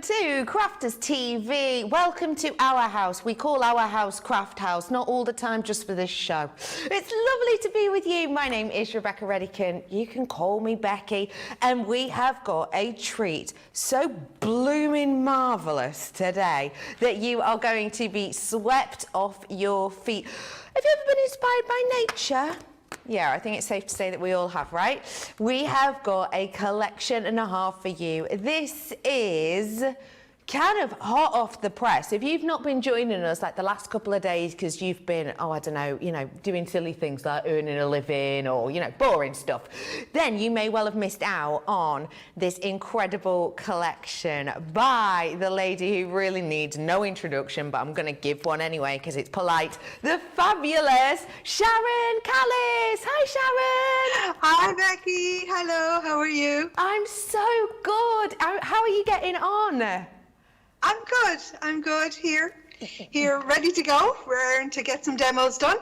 to Crafters TV. Welcome to our house. We call our house Craft House, not all the time, just for this show. It's lovely to be with you. My name is Rebecca Redican. You can call me Becky. And we have got a treat so blooming marvellous today that you are going to be swept off your feet. Have you ever been inspired by nature? Yeah, I think it's safe to say that we all have, right? We have got a collection and a half for you. This is kind of hot off the press. If you've not been joining us like the last couple of days because you've been, oh, I don't know, doing silly things like earning a living or, boring stuff, then you may well have missed out on this incredible collection by the lady who really needs no introduction, but I'm going to give one anyway because it's polite. The fabulous Sharon Callis. Hi, Sharon. Hi, Becky. Hello. How are you? I'm so good. How are you getting on? I'm good. I'm good here, ready to go. We're raring to get some demos done.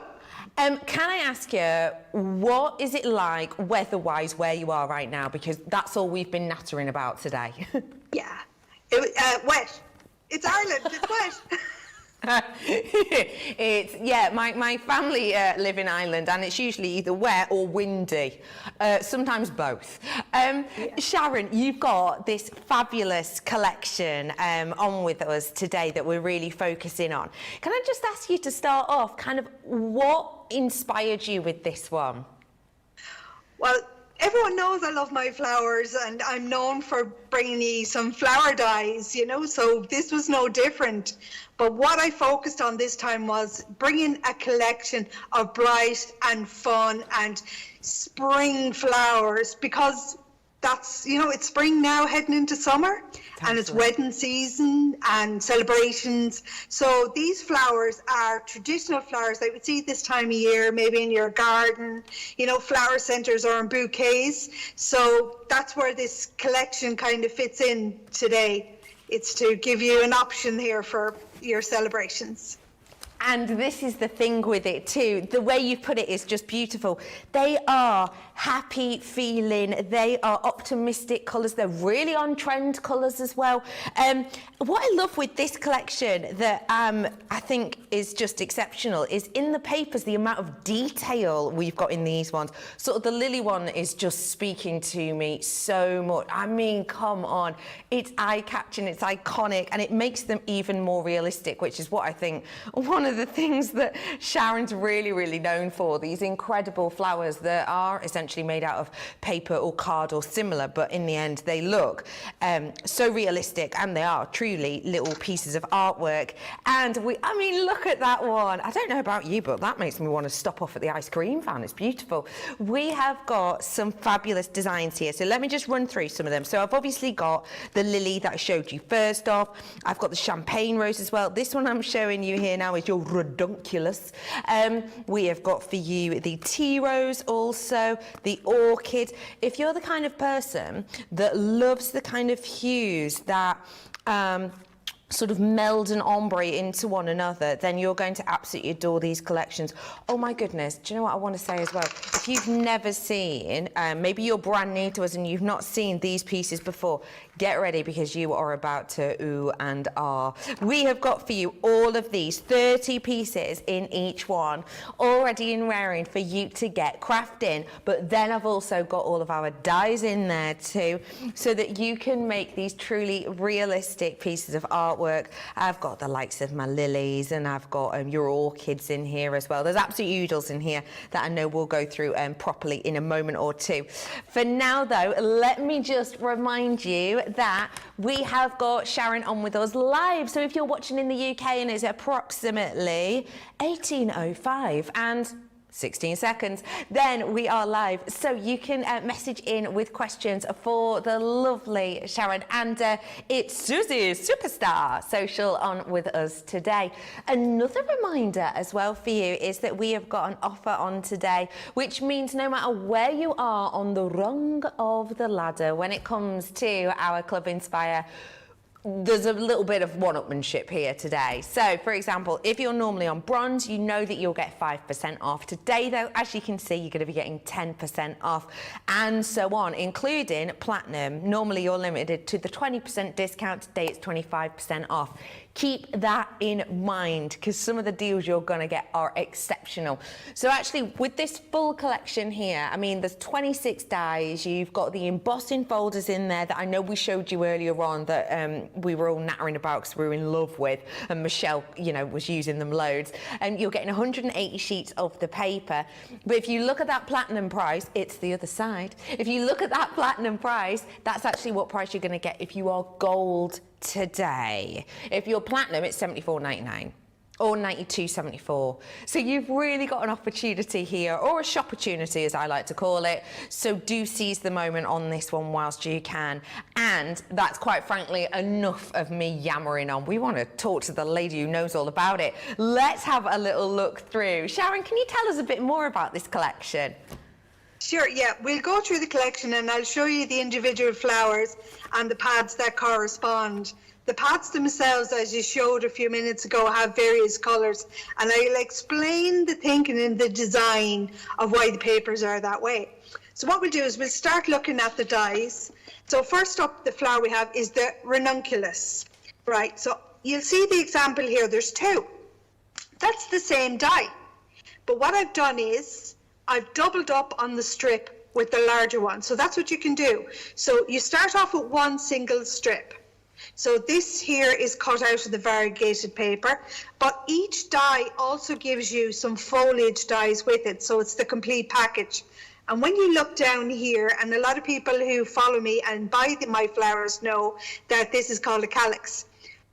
Can I ask you, what is it like weather-wise where you are right now? Because that's all we've been nattering about today. Yeah, wet. It's Ireland. It's wet. My family live in Ireland and it's usually either wet or windy, sometimes both. Sharon, you've got this fabulous collection on with us today that we're really focusing on. Can I just ask you to start off, kind of what inspired you with this one? Well, everyone knows I love my flowers and I'm known for bringing you some flower dyes, so this was no different. But what I focused on this time was bringing a collection of bright and fun and spring flowers because that's, it's spring now heading into summer and it's wedding season and celebrations. So these flowers are traditional flowers that you would see this time of year, maybe in your garden, flower centres or in bouquets. So that's where this collection kind of fits in today. It's to give you an option here for your celebrations. And this is the thing with it too. The way you put it is just beautiful. They are happy feeling. They are optimistic colours. They're really on trend colours as well. What I love with this collection that I think is just exceptional is in the papers, the amount of detail we've got in these ones. Sort of the lily one is just speaking to me so much. I mean, come on. It's eye-catching, it's iconic, and it makes them even more realistic, which is what I think one of the things that Sharon's really, really known for, these incredible flowers that are essentially made out of paper or card or similar, but in the end they look so realistic, and they are truly little pieces of artwork. And look at that one. I don't know about you, but that makes me want to stop off at the ice cream van. It's beautiful. We have got some fabulous designs here, so let me just run through some of them. So I've obviously got the lily that I showed you first off. I've got the champagne rose as well. This one I'm showing you here now is your redunculus. We have got for you the tea rose, also the orchid. If you're the kind of person that loves the kind of hues that sort of meld and ombre into one another, then you're going to absolutely adore these collections. Oh my goodness, do you know what I want to say as well? If you've never seen, maybe you're brand new to us and you've not seen these pieces before, get ready because you are about to ooh and ah. We have got for you all of these, 30 pieces in each one, already in raring for you to get crafting. But then I've also got all of our dies in there too, so that you can make these truly realistic pieces of artwork. I've got the likes of my lilies and I've got your orchids in here as well. There's absolute oodles in here that I know we'll go through properly in a moment or two. For now though, let me just remind you that we have got Sharon on with us live. So if you're watching in the UK and it's approximately 18:05 and 16 seconds, then we are live. So you can message in with questions for the lovely Sharon, and it's Susie Superstar Social on with us today. Another reminder as well for you is that we have got an offer on today, which means no matter where you are on the rung of the ladder when it comes to our Club Inspire, there's a little bit of one-upmanship here today. So, for example, if you're normally on bronze, you know that you'll get 5% off. Today, though, as you can see, you're going to be getting 10% off, and so on, including platinum. Normally, you're limited to the 20% discount. Today, it's 25% off. Keep that in mind, because some of the deals you're going to get are exceptional. So actually, with this full collection here, I mean, there's 26 dies. You've got the embossing folders in there that I know we showed you earlier on that we were all nattering about because we were in love with, and Michelle, you know, was using them loads. And you're getting 180 sheets of the paper. But if you look at that platinum price, it's the other side. If you look at that platinum price, that's actually what price you're going to get if you are gold today. If you're platinum, it's $74.99 or $92.74. So you've really got an opportunity here, or a shop-opportunity as I like to call it. So do seize the moment on this one whilst you can. And that's quite frankly enough of me yammering on. We want to talk to the lady who knows all about it. Let's have a little look through. Sharon, can you tell us a bit more about this collection? Sure, yeah. We'll go through the collection and I'll show you the individual flowers and the pads that correspond. The pads themselves, as you showed a few minutes ago, have various colours, and I'll explain the thinking and the design of why the papers are that way. So what we'll do is we'll start looking at the dies. So first up, the flower we have is the ranunculus. Right, so you'll see the example here, there's two. That's the same die. But what I've done is I've doubled up on the strip with the larger one. So that's what you can do. So you start off with one single strip. So this here is cut out of the variegated paper, but each die also gives you some foliage dies with it. So it's the complete package. And when you look down here, and a lot of people who follow me and buy my flowers know that this is called a calyx.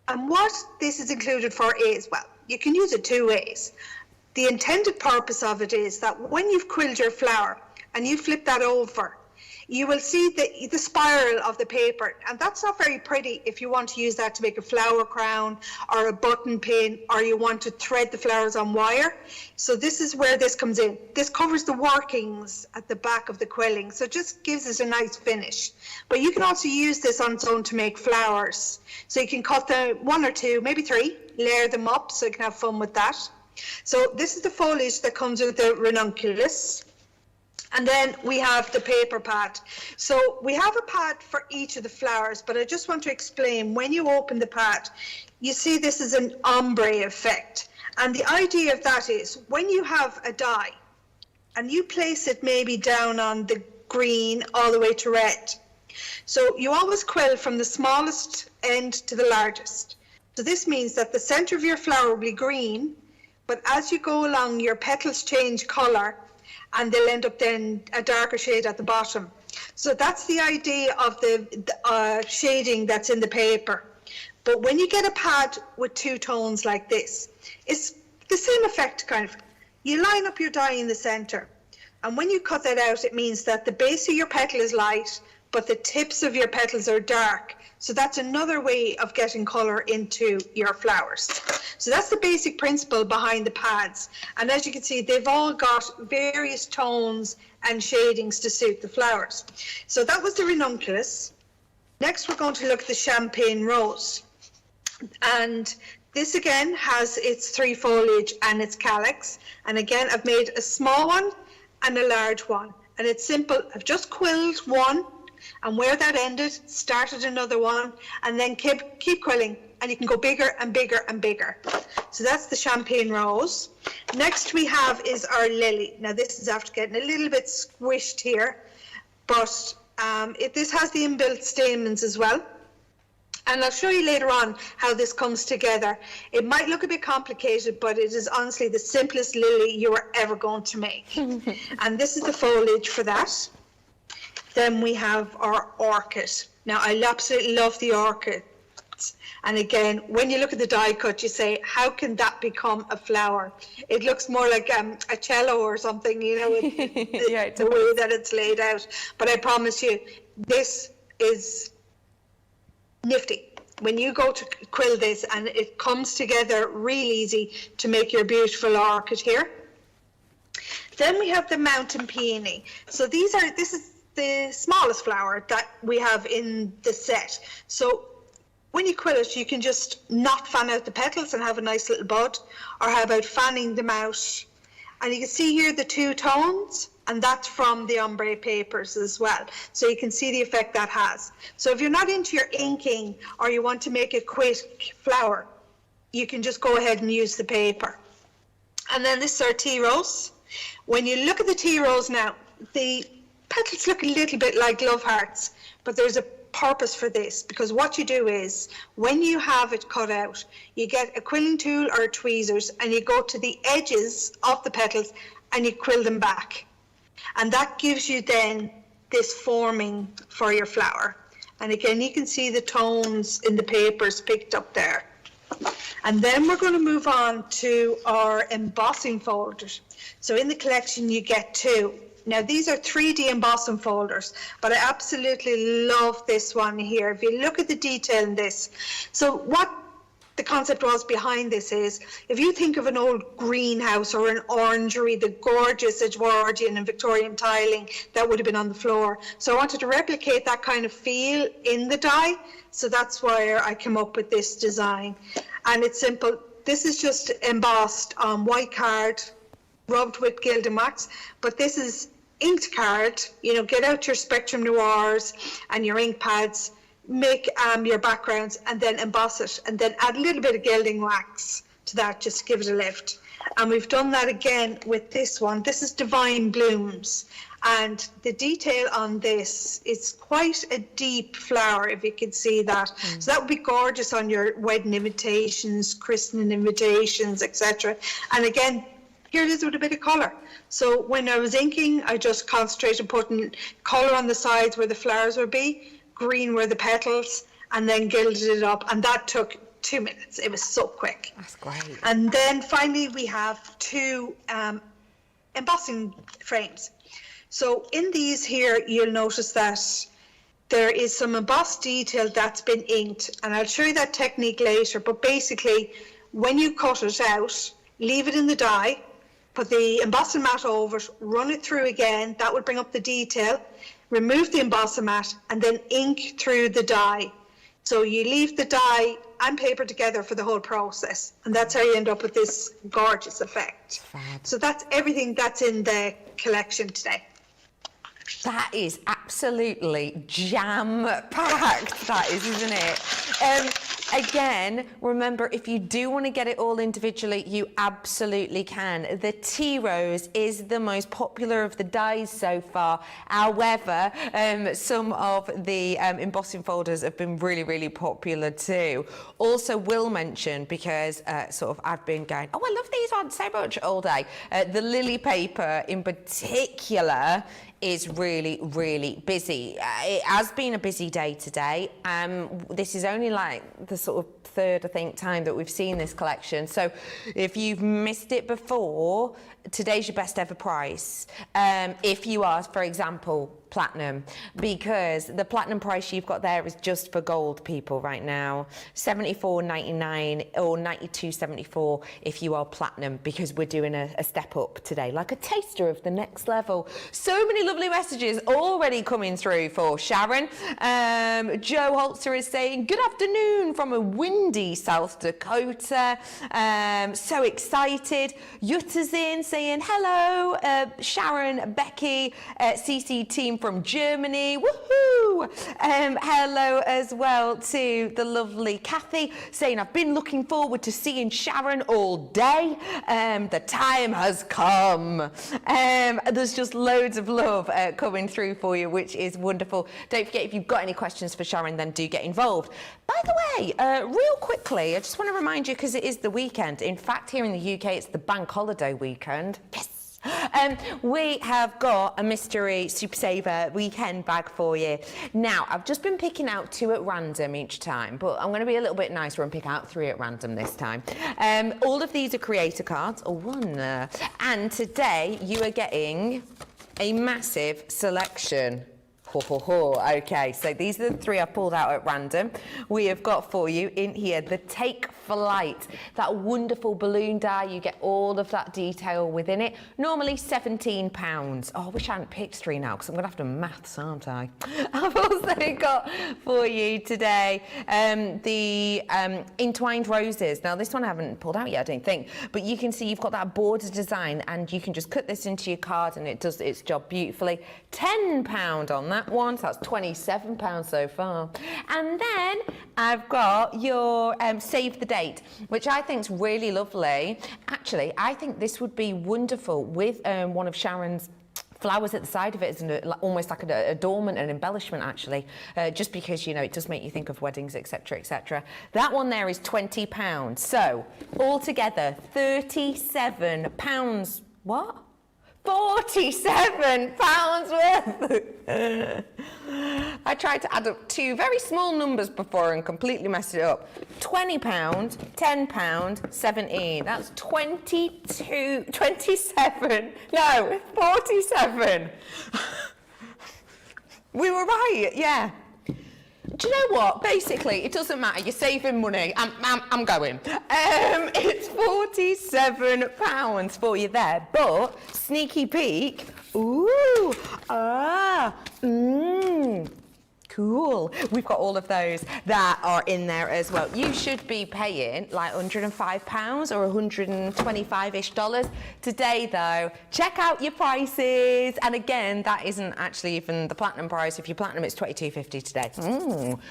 And what this is included for is, well, you can use it two ways. The intended purpose of it is that when you've quilled your flower and you flip that over, you will see the spiral of the paper, and that's not very pretty if you want to use that to make a flower crown or a button pin, or you want to thread the flowers on wire. So this is where this comes in. This covers the workings at the back of the quilling, so it just gives it a nice finish. But you can also use this on its own to make flowers. So you can cut the one or two, maybe three, layer them up so you can have fun with that. So this is the foliage that comes with the ranunculus. And then we have the paper pad. So we have a pad for each of the flowers, but I just want to explain, when you open the pad, you see this is an ombre effect. And the idea of that is when you have a die and you place it maybe down on the green all the way to red. So you always quill from the smallest end to the largest. So this means that the center of your flower will be green, but as you go along, your petals change color, and they'll end up then a darker shade at the bottom. So that's the idea of the shading that's in the paper. But when you get a pad with two tones like this, it's the same effect kind of. You line up your die in the center, and when you cut that out, it means that the base of your petal is light, but the tips of your petals are dark. So that's another way of getting color into your flowers. So that's the basic principle behind the pads. And as you can see, they've all got various tones and shadings to suit the flowers. So that was the ranunculus. Next, we're going to look at the champagne rose. And this again has its three foliage and its calyx. And again, I've made a small one and a large one. And it's simple. I've just quilled one, and where that ended, started another one, and then keep quilling, and you can go bigger and bigger and bigger. So that's the champagne rose. Next we have is our lily. Now this is after getting a little bit squished here, but this has the inbuilt stamens as well. And I'll show you later on how this comes together. It might look a bit complicated, but it is honestly the simplest lily you are ever going to make. And this is the foliage for that. Then we have our orchid. Now, I absolutely love the orchids. And again, when you look at the die cut, you say, how can that become a flower? It looks more like a cello or something, you know, yeah, the way that it's laid out. But I promise you, this is nifty. When you go to quill this, and it comes together real easy to make your beautiful orchid here. Then we have the mountain peony. So this is the smallest flower that we have in the set. So when you quill it, you can just not fan out the petals and have a nice little bud, or how about fanning them out? And you can see here the two tones, and that's from the ombre papers as well. So you can see the effect that has. So if you're not into your inking, or you want to make a quick flower, you can just go ahead and use the paper. And then this is our tea rose. When you look at the tea rose now, the petals look a little bit like love hearts, but there's a purpose for this, because what you do is, when you have it cut out, you get a quilling tool or tweezers and you go to the edges of the petals and you quill them back. And that gives you then this forming for your flower. And again, you can see the tones in the papers picked up there. And then we're going to move on to our embossing folders. So in the collection you get two. Now these are 3D embossing folders, but I absolutely love this one here. If you look at the detail in this, so what the concept was behind this is, if you think of an old greenhouse or an orangery, the gorgeous Edwardian and Victorian tiling that would have been on the floor. So I wanted to replicate that kind of feel in the die. So that's why I came up with this design. And it's simple. This is just embossed on white card, rubbed with gilded wax, but this is inked card. You know, get out your Spectrum Noirs and your ink pads, make your backgrounds, and then emboss it, and then add a little bit of gilding wax to that, just to give it a lift. And we've done that again with this one. This is Divine Blooms, and the detail on this is quite a deep flower, if you can see that. So that would be gorgeous on your wedding invitations, christening invitations, etc. And again, here it is with a bit of colour. So when I was inking, I just concentrated putting colour on the sides where the flowers would be, green were the petals, and then gilded it up. And that took 2 minutes. It was so quick. That's great. And then finally we have two embossing frames. So in these here, you'll notice that there is some embossed detail that's been inked. And I'll show you that technique later. But basically, when you cut it out, leave it in the die, put the embossing mat over it, run it through again. That will bring up the detail. Remove the embossing mat and then ink through the die. So you leave the die and paper together for the whole process. And that's how you end up with this gorgeous effect. Fab. So that's everything that's in the collection today. That is absolutely jam-packed, that is, isn't it? Again, remember, if you do want to get it all individually, you absolutely can. The tea rose is the most popular of the dies so far. However, some of the embossing folders have been really, really popular too. Also will mention, because sort of I've been going, oh, I love these ones so much all day. The lily paper in particular is really, really busy. It has been a busy day today. This is only like the sort of third, I think, time that we've seen this collection. So if you've missed it before, today's your best ever price. If you are, for example, platinum, because the platinum price you've got there is just for gold people right now. $74.99 or $92.74 if you are platinum, because we're doing a step up today, like a taster of the next level. So many lovely messages already coming through for Sharon. Joe Holzer is saying, good afternoon from a windy South Dakota. So excited. Yutta's in saying, hello, Sharon, Becky, CC team from Germany, woohoo! Hello as well to the lovely Kathy, saying, I've been looking forward to seeing Sharon all day. The time has come. There's just loads of love coming through for you, which is wonderful. Don't forget, if you've got any questions for Sharon, then do get involved. By the way, real quickly, I just want to remind you, because it is the weekend. In fact, here in the UK, it's the bank holiday weekend. Yes! We have got a mystery Super Saver weekend bag for you. Now, I've just been picking out 2 at random each time, but I'm going to be a little bit nicer and pick out 3 at random this time. All of these are creator cards, and today you are getting a massive selection Okay, so these are the three I've pulled out at random. We have got for you in here the Take Flight, that wonderful balloon die. You get all of that detail within it. Normally £17. Oh, I wish I hadn't picked three now, because I'm going to have to maths, aren't I? I've also got for you today the Entwined Roses. Now, this one I haven't pulled out yet, I don't think, but you can see you've got that border design, and you can just cut this into your card, and it does its job beautifully. £10 on that one, so that's £27 so far. And then I've got your Save the Date, which I think is really lovely. Actually, I think this would be wonderful with one of Sharon's flowers at the side of it as almost like an adornment and embellishment, actually, just because, you know, it does make you think of weddings, etc., etc. That one there is £20. So altogether, £37. What? £47 worth. I tried to add up two very small numbers before and completely messed it up. £20, £10, 17. That's 27. No, 47. We were right, yeah. Do you know what? Basically, it doesn't matter. You're saving money. I'm going. It's £47 for you there. But sneaky peek. Ooh, cool. We've got all of those that are in there as well. You should be paying like £105 or $125-ish. Today, though, check out your prices. And again, that isn't actually even the platinum price. If you're platinum, it's $22.50 today.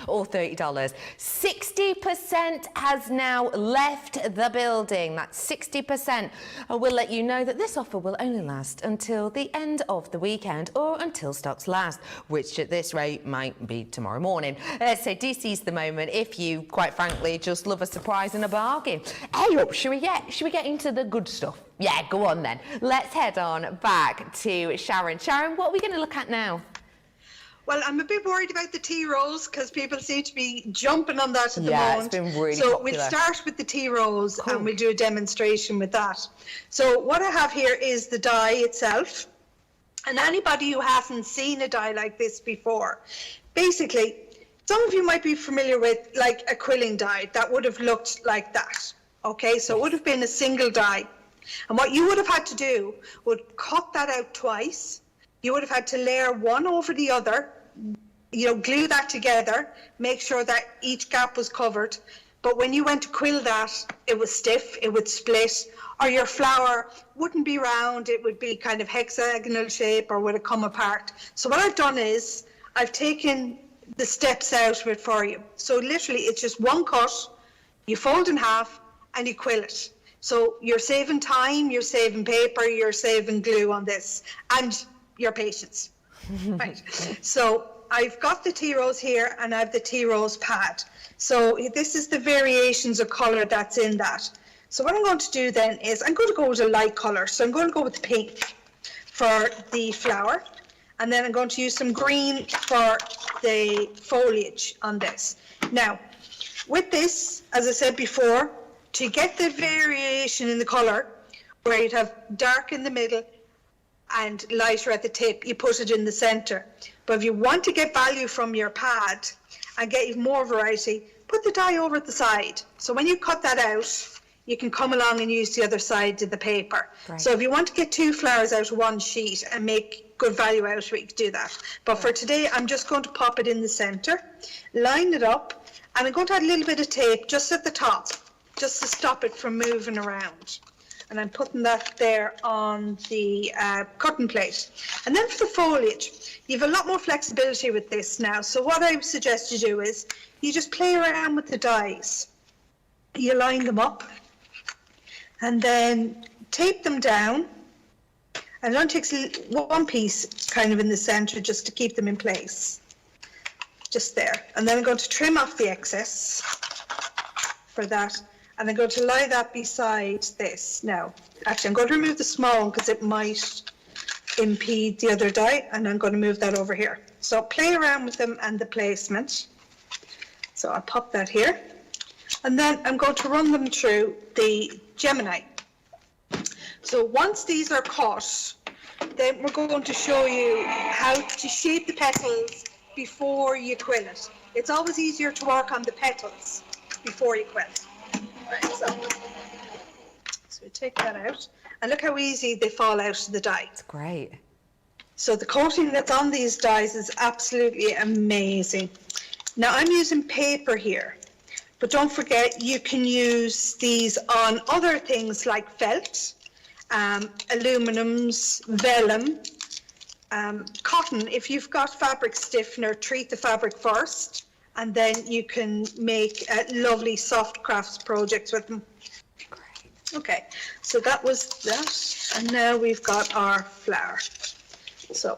Or $30. 60% has now left the building. That's 60%. I will let you know that this offer will only last until the end of the weekend or until stocks last, which at this rate might be tomorrow morning. So do seize the moment if you, quite frankly, just love a surprise and a bargain. Hey up, should we get into the good stuff? Yeah, go on then. Let's head on back to Sharon. Sharon, what are we going to look at now? Well, I'm a bit worried about the tea rose because people seem to be jumping on that at the moment. Yeah, it's been really popular. We'll start with the tea rose Cool. and we'll do a demonstration with that. So what I have here is the die itself. And anybody who hasn't seen a die like this before, basically, some of you might be familiar with like a quilling die that would have looked like that. Okay, so it would have been a single die. And what you would have had to do would cut that out twice. You would have had to layer one over the other, you know, glue that together, make sure that each gap was covered. But when you went to quill that, it was stiff, it would split, or your flower wouldn't be round, it would be kind of hexagonal shape or would it come apart. So what I've done is I've taken the steps out of it for you. So literally it's just one cut, you fold in half and you quill it. So you're saving time, you're saving paper, you're saving glue on this and your patience. Right. So I've got the tea rose here and I have the tea rose pad. So this is the variations of colour that's in that. So what I'm going to do then is I'm going to go with a light colour. So I'm going to go with the pink for the flower. And then I'm going to use some green for the foliage on this. Now, with this, as I said before, to get the variation in the colour, where you'd have dark in the middle and lighter at the tip, you put it in the centre. But if you want to get value from your pad and get even more variety, put the die over at the side. So when you cut that out, you can come along and use the other side of the paper. Right. So if you want to get two flowers out of one sheet and make good value out of it, you can do that. But for today, I'm just going to pop it in the centre, line it up, and I'm going to add a little bit of tape just at the top, just to stop it from moving around. And I'm putting that there on the cutting plate. And then for the foliage, you have a lot more flexibility with this now. So what I suggest you do is you just play around with the dies. You line them up and then tape them down. And it only takes one piece kind of in the center just to keep them in place. Just there. And then I'm going to trim off the excess for that. And I'm going to lie that beside this. Now, actually, I'm going to remove the small one because it might impede the other die, and I'm going to move that over here. So play around with them and the placement. So I'll pop that here. And then I'm going to run them through the Gemini. So once these are cut, Then we're going to show you how to shape the petals before you quill it. It's always easier to work on the petals before you quill. Right, so we take that out, and look how easy they fall out of the die. It's great. So the coating that's on these dies is absolutely amazing. Now I'm using paper here, but don't forget you can use these on other things like felt, aluminums, vellum, cotton. If you've got fabric stiffener, treat the fabric first, and then you can make lovely soft crafts projects with them. Great. Okay, so that was that, and now we've got our flower. So,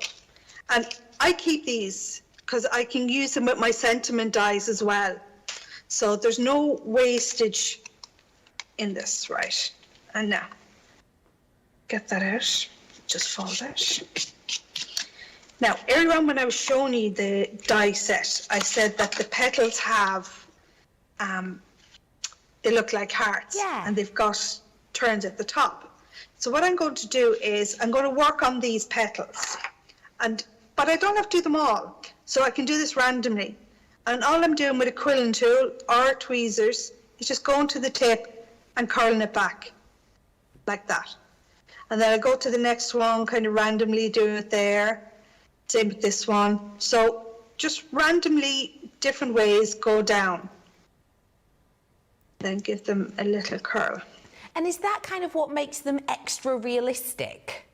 and I keep these because I can use them with my sentiment dies as well. So there's no wastage in this, right? And now, get that out, just fold out. Now, earlier on when I was showing you the die set, I said that the petals have, they look like hearts, Yeah. and they've got turns at the top. So what I'm going to do is I'm going to work on these petals, but I don't have to do them all. So I can do this randomly. And all I'm doing with a quilling tool or tweezers is just going to the tip and curling it back like that. And then I go to the next one, kind of randomly do it there. Same with this one. So just randomly, different ways, go down. Then give them a little curl. And is that kind of what makes them extra realistic?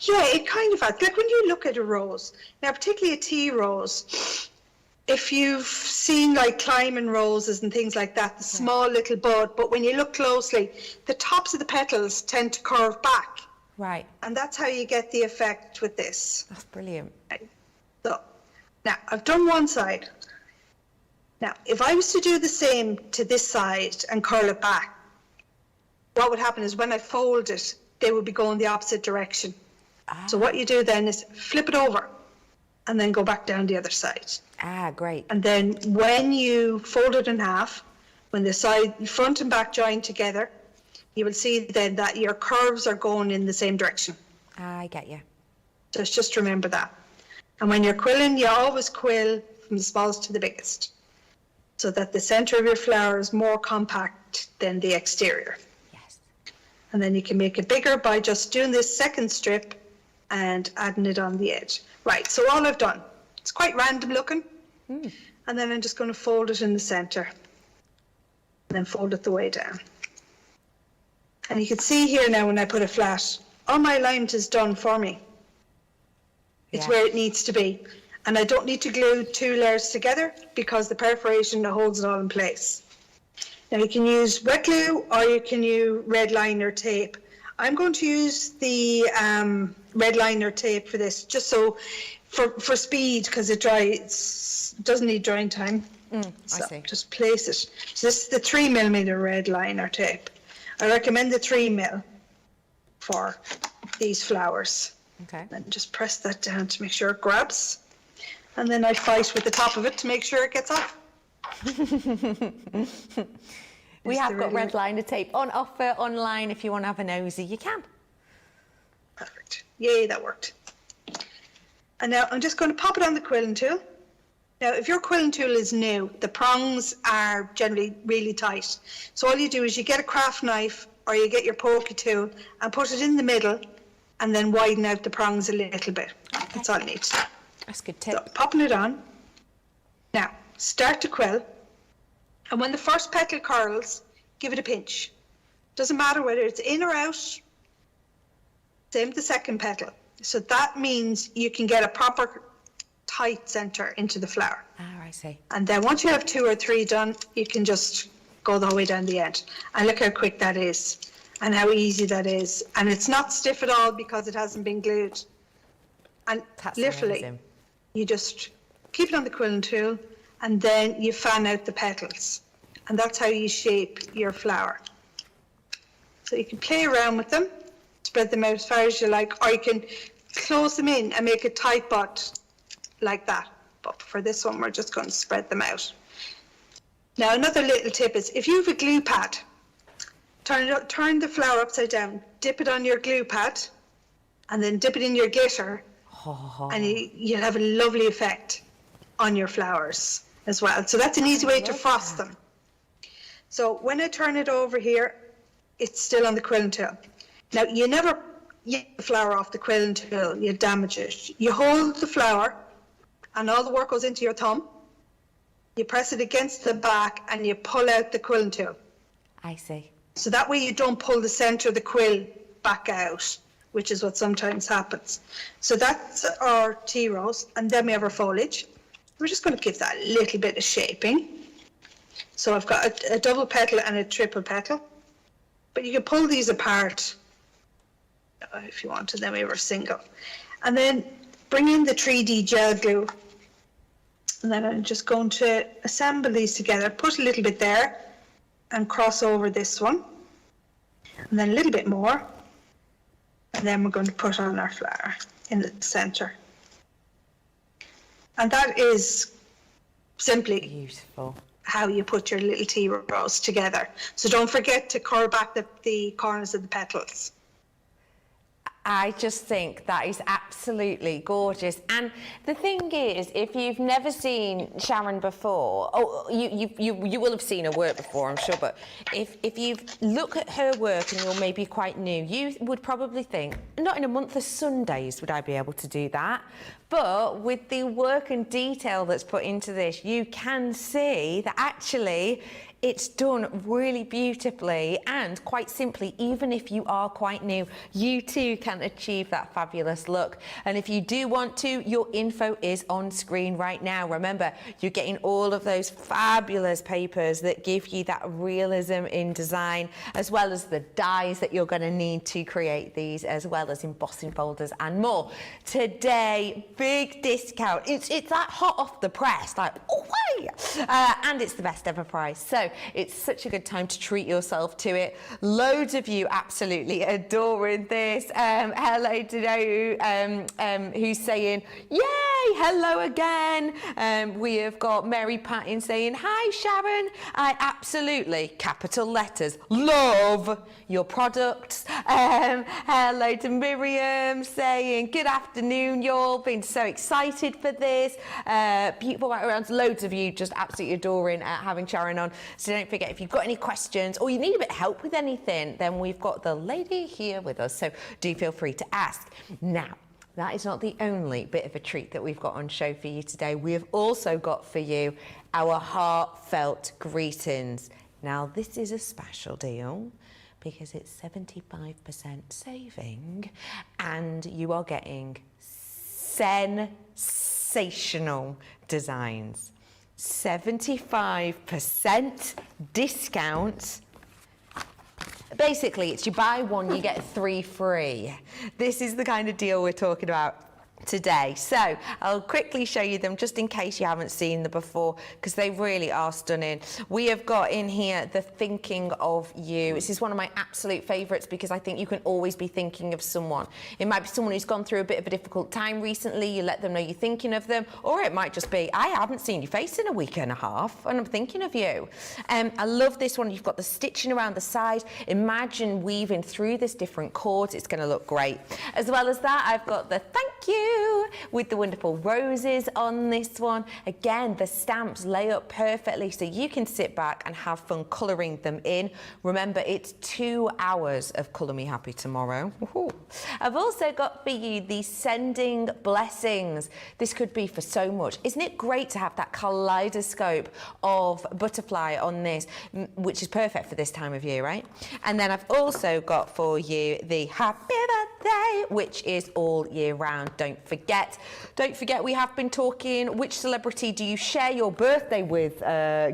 Yeah, it kind of has. Like when you look at a rose, now particularly a tea rose, if you've seen like climbing roses and things like that, the small little bud, but when you look closely, the tops of the petals tend to curve back. Right. And that's how you get the effect with this. That's brilliant. Right. So now I've done one side. Now, if I was to do the same to this side and curl it back, what would happen is when I fold it, they would be going the opposite direction. Ah. So what you do then is flip it over and then go back down the other side. Ah, great. And then when you fold it in half, when the side, front and back join together, you will see then that your curves are going in the same direction. Ah, I get you. Just remember that. And when you're quilling, you always quill from the smallest to the biggest, so that the center of your flower is more compact than the exterior. Yes. And then you can make it bigger by just doing this second strip and adding it on the edge. Right, so all I've done, it's quite random looking. And then I'm just going to fold it in the center. And then fold it the way down. And you can see here now when I put it flat, all my alignment is done for me. It's Yeah. where it needs to be. And I don't need to glue two layers together because the perforation holds it all in place. Now you can use wet glue or you can use red liner tape. I'm going to use the red liner tape for this, just so for speed, because it doesn't need drying time. I So see. just place it. So this is the 3mm red liner tape. I recommend the 3mm for these flowers. Okay. And just press that down to make sure it grabs. And then I fight with the top of it to make sure it gets off. We Is have there got really- red liner tape on offer online. If you want to have a nosy, you can. Perfect. Yay, that worked. And now I'm just going to pop it on the quilling tool. Now, if your quilling tool is new, the prongs are generally really tight. So all you do is you get a craft knife or you get your pokey tool and put it in the middle and then widen out the prongs a little bit. That's all you need. That's a good So tip. popping it on. Now, start to quill. And when the first petal curls, give it a pinch. Doesn't matter whether it's in or out. Same with the second petal. So that means you can get a proper tight center into the flower. Ah, I see. And then once you have 2 or 3 done, you can just go the whole way down the end. And look how quick that is and how easy that is. And it's not stiff at all because it hasn't been glued. And That's literally, amazing. you just keep it on the quilling tool and then you fan out the petals. And that's how you shape your flower. So you can play around with them, spread them out as far as you like, or you can close them in and make a tight bud like that. But for this one, we're just going to spread them out. Now, another little tip is if you have a glue pad, turn the flower upside down, dip it on your glue pad, and then dip it in your glitter, and you'll have a lovely effect on your flowers as well. So that's an easy way to frost them. So when I turn it over here, it's still on the quilling tool. Now, you never yank the flower off the quilling tool, you damage it. You hold the flower, and all the work goes into your thumb. You press it against the back, and you pull out the quilling tool. I see. So that way you don't pull the centre of the quill back out, which is what sometimes happens. So that's our tea rose, and then we have our foliage. We're just going to give that a little bit of shaping. So I've got a double petal and a triple petal, but you can pull these apart if you want, and then we have our single. And then bring in the 3D gel glue, and then I'm just going to assemble these together, put a little bit there, and cross over this one, and then a little bit more, and then we're going to put on our flower in the centre. And that is simply beautiful how you put your little tea rose together. So don't forget to curl back the corners of the petals. I just think that is absolutely gorgeous. And the thing is, if you've never seen Sharon before, you will have seen her work before, I'm sure, but if you look at her work and you're maybe quite new, you would probably think, not in a month of Sundays would I be able to do that. But with the work and detail that's put into this, you can see that actually it's done really beautifully, and quite simply, even if you are quite new, you too can achieve that fabulous look. And if you do want to, your info is on screen right now. Remember, you're getting all of those fabulous papers that give you that realism in design, as well as the dies that you're going to need to create these, as well as embossing folders and more. Today, big discount. It's that hot off the press, like, oh, way! And it's the best ever price. So it's such a good time to treat yourself to it. Loads of you absolutely adoring this. Hello to who's saying, yay, hello again. We have got Mary Patton saying, hi Sharon, I absolutely, capital letters, love your products. Hello to Miriam saying, good afternoon, y'all, been so excited for this. Beautiful backgrounds, loads of you just absolutely adoring having Sharon on. So don't forget, if you've got any questions or you need a bit of help with anything, then we've got the lady here with us, so do feel free to ask. Now, that is not the only bit of a treat that we've got on show for you today. We have also got for you our heartfelt greetings. Now, this is a special deal because it's 75% saving, and you are getting sensational designs. 75% discount. Basically, it's you buy one, you get 3 free. This is the kind of deal we're talking about today. So I'll quickly show you them just in case you haven't seen them before, because they really are stunning. We have got in here the thinking of you. This is one of my absolute favorites because I think you can always be thinking of someone. It might be someone who's gone through a bit of a difficult time recently. You let them know you're thinking of them, or it might just be, I haven't seen your face in a week and a half and I'm thinking of you. I love this one. You've got the stitching around the side. Imagine weaving through this different cords. It's going to look great. As well as that, I've got the thank you with the wonderful roses on this one. Again, the stamps lay up perfectly so you can sit back and have fun colouring them in. Remember, it's 2 hours of Colour Me Happy tomorrow. Woohoo. I've also got for you the sending blessings. This could be for so much. Isn't it great to have that kaleidoscope of butterfly on this, which is perfect for this time of year, right? And then I've also got for you the happy birthday, which is all year round. Don't forget, we have been talking which celebrity do you share your birthday with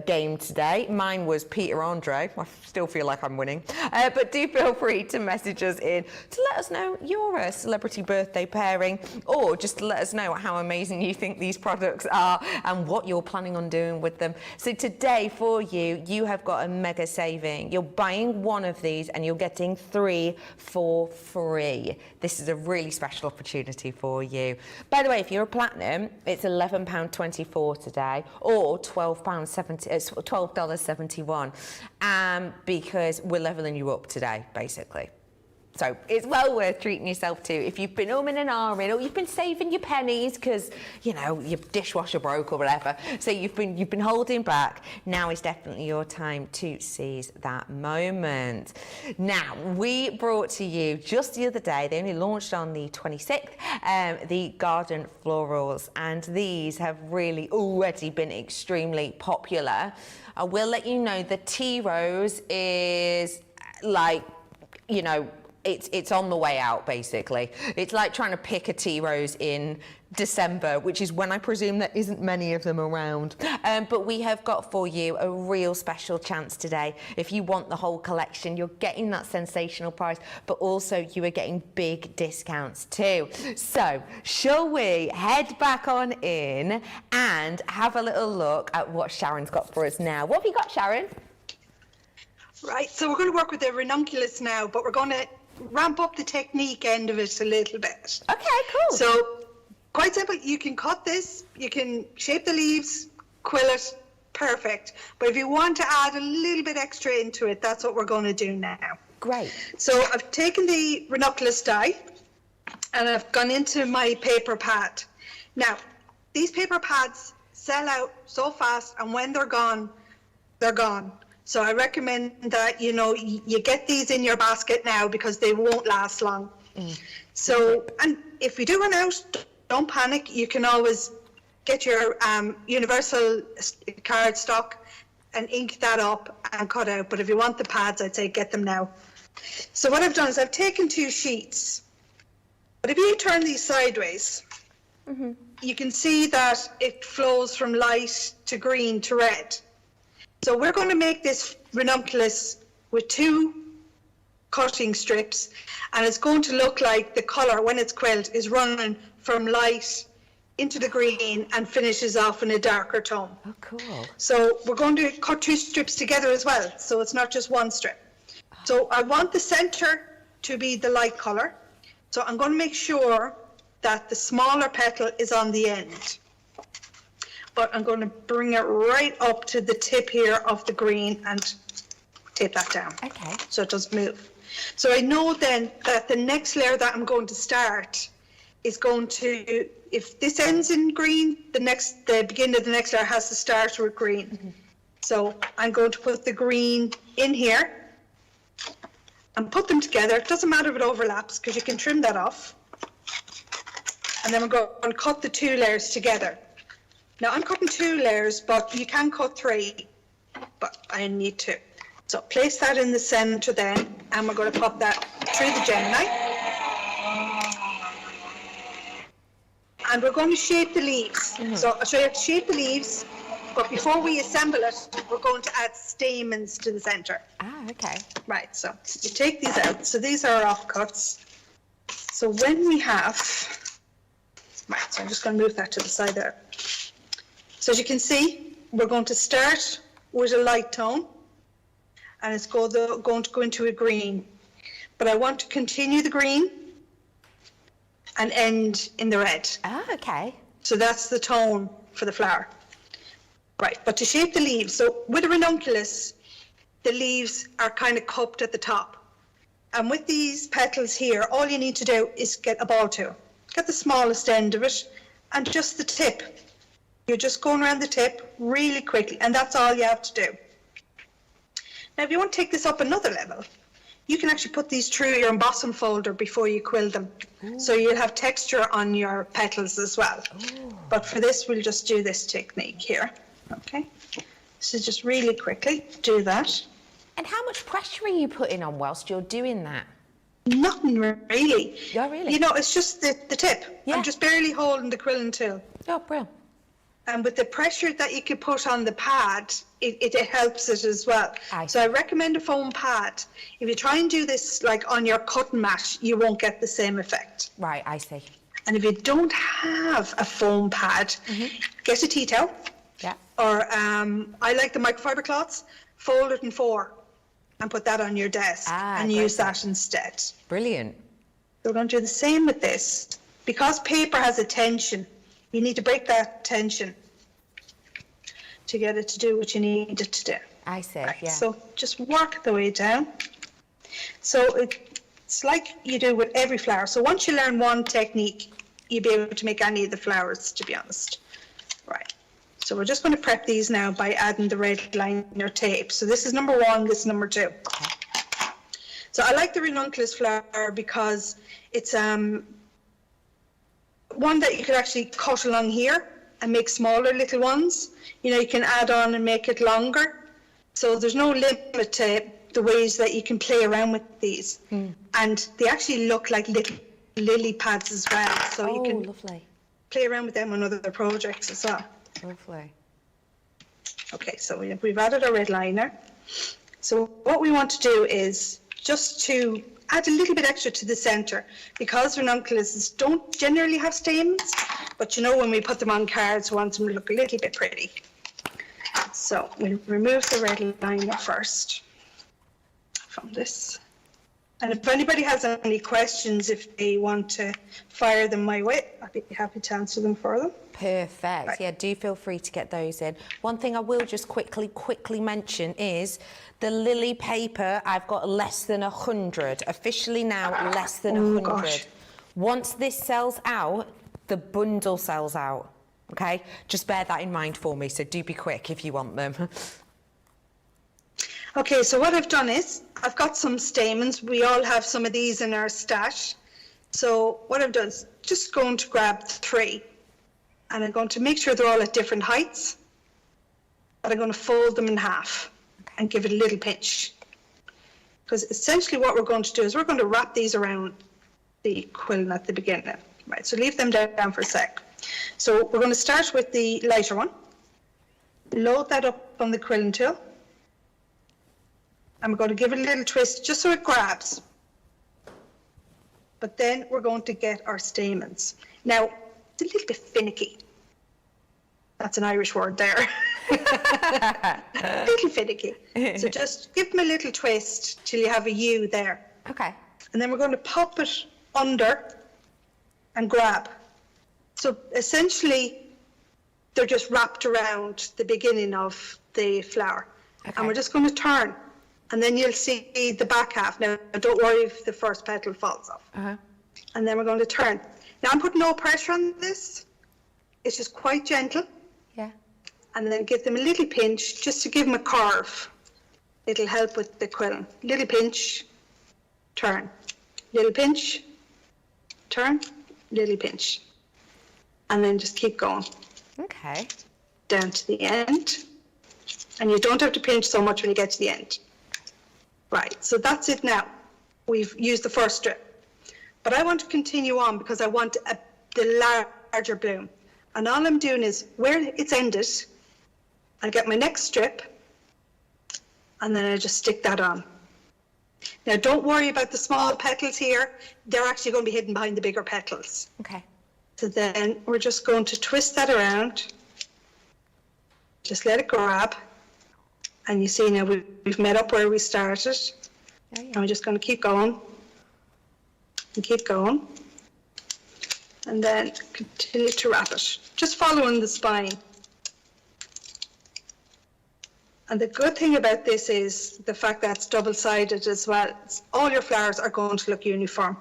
game today. Mine was Peter Andre. I still feel like I'm winning. But do feel free to message us in to let us know your celebrity birthday pairing, or just to let us know how amazing you think these products are and what you're planning on doing with them. So today for you, you have got a mega saving. You're buying one of these and you're getting 3 for free. This is a really special opportunity for you. By the way, if you're a platinum, it's £11.24 today, or $12.71, because we're leveling you up today, basically. So it's well worth treating yourself to. If you've been umming and ahhing, or you've been saving your pennies because, you know, your dishwasher broke or whatever, so you've been holding back, now is definitely your time to seize that moment. Now, we brought to you just the other day, they only launched on the 26th, the garden florals, and these have really already been extremely popular. I will let you know the tea rose is like, you know, it's on the way out, basically. It's like trying to pick a tea rose in December, which is when I presume there isn't many of them around. But we have got for you a real special chance today. If you want the whole collection, you're getting that sensational price, but also you are getting big discounts too. So shall we head back on in and have a little look at what Sharon's got for us now? What have you got, Sharon? Right, so we're going to work with the ranunculus now, but we're going to ramp up the technique end of it a little bit. Okay, cool. So, quite simple. You can cut this, you can shape the leaves, quill it, perfect. But if you want to add a little bit extra into it, that's what we're going to do now. Great. So, I've taken the ranunculus die and I've gone into my paper pad. Now, these paper pads sell out so fast, and when they're gone, they're gone. So I recommend that, you know, you get these in your basket now because they won't last long. So, and if you do run out, don't panic. You can always get your universal card stock and ink that up and cut out. But if you want the pads, I'd say get them now. So what I've done is I've taken 2 sheets. But if you turn these sideways, you can see that it flows from light to green to red. So we're going to make this ranunculus with 2 cutting strips, and it's going to look like the colour when it's quilled is running from light into the green and finishes off in a darker tone. Oh, cool. So we're going to cut 2 strips together as well, so it's not just 1 strip. So I want the centre to be the light colour, so I'm going to make sure that the smaller petal is on the end. But I'm going to bring it right up to the tip here of the green and tape that down. Okay. So it doesn't move. So I know then that the next layer that I'm going to start is going to, if this ends in green, the beginning of the next layer has to start with green. So I'm going to put the green in here and put them together. It doesn't matter if it overlaps because you can trim that off. And then we're going to cut the 2 layers together. Now I'm cutting 2 layers, but you can cut 3, but I need 2. So place that in the center then, and we're going to pop that through the Gemini. And we're going to shape the leaves. So I'll show you how to shape the leaves, but before we assemble it, we're going to add stamens to the center. Ah, okay. Right, so you take these out. So these are our offcuts. So when we have, right, so I'm just going to move that to the side there. So as you can see, we're going to start with a light tone, and it's going to go into a green. But I want to continue the green and end in the red. Ah, okay. So that's the tone for the flower. Right, but to shape the leaves, so with a ranunculus, the leaves are kind of cupped at the top. And with these petals here, all you need to do is get a ball tool. Get the smallest end of it and just the tip. You're just going around the tip really quickly, and that's all you have to do. Now, if you want to take this up another level, you can actually put these through your embossing folder before you quill them. Ooh. So you'll have texture on your petals as well. Ooh. But for this, we'll just do this technique here. Okay, so just really quickly do that. And how much pressure are you putting on whilst you're doing that? Nothing really. Oh, really? You know, it's just the tip. Yeah. I'm just barely holding the quilling tool. Oh, brilliant. And with the pressure that you can put on the pad, it helps it as well. So I recommend a foam pad. If you try and do this like on your cutting mat, you won't get the same effect. Right, I see. And if you don't have a foam pad, get a tea towel. Yeah. Or I like the microfiber cloths, fold it in 4 and put that on your desk and use that instead. Brilliant. So we're going to do the same with this. Because paper has a tension, you need to break that tension to get it to do what you need it to do. I see, right, yeah. So just work the way down. So It's like you do with every flower. So once you learn one technique, you'll be able to make any of the flowers, to be honest. Right. So we're just going to prep these now by adding the red liner tape. So this is number 1, this is number 2. So I like the ranunculus flower because it's one that you could actually cut along here and make smaller little ones. You know, you can add on and make it longer. So there's no limit to the ways that you can play around with these. And they actually look like little lily pads as well. So you can lovely. play around with them on other projects as well. Lovely. Okay, so we've added our red liner. So what we want to do is just to add a little bit extra to the center, because ranunculuses don't generally have stamens, but you know, when we put them on cards, we want them to look a little bit pretty. So we'll remove the red liner first from this. And if anybody has any questions, if they want to fire them my way, I'd be happy to answer them for them. Perfect. Right. Yeah, do feel free to get those in. One thing I will just quickly mention is the lily paper. I've got less than 100. Officially now, less than 100. Gosh. Once this sells out, the bundle sells out. Okay? Just bear that in mind for me, so do be quick if you want them. Okay, so what I've done is, I've got some stamens. We all have some of these in our stash. So what I've done is just going to grab 3, and I'm going to make sure they're all at different heights, but I'm going to fold them in half and give it a little pinch. Because essentially what we're going to do is we're going to wrap these around the quilling at the beginning. Right, so leave them down for a sec. So we're going to start with the lighter one, load that up on the quilling tool, and we're going to give it a little twist just so it grabs. But then we're going to get our stamens. Now, it's a little bit finicky. That's an Irish word there. A little finicky. So just give them a little twist till you have a U there. Okay. And then we're going to pop it under and grab. So essentially, they're just wrapped around the beginning of the flower. Okay. And we're just going to turn. And then you'll see the back half. Now, don't worry if the first petal falls off. And then we're going to turn. Now, I'm putting no pressure on this. It's just quite gentle. Yeah. And then give them a little pinch just to give them a curve. It'll help with the quilling. Little pinch, turn. Little pinch, turn, little pinch. And then just keep going. Okay. Down to the end. And you don't have to pinch so much when you get to the end. Right, so that's it now. We've used the first strip. But I want to continue on because I want the larger bloom. And all I'm doing is, where it's ended, I get my next strip, and then I just stick that on. Now, don't worry about the small petals here. They're actually going to be hidden behind the bigger petals. Okay. So then we're just going to twist that around. Just let it grab. And you see now we've met up where we started. Oh, yeah. And we're just going to keep going. And keep going. And then continue to wrap it. Just following the spine. And the good thing about this is the fact that it's double-sided as well. All your flowers are going to look uniform.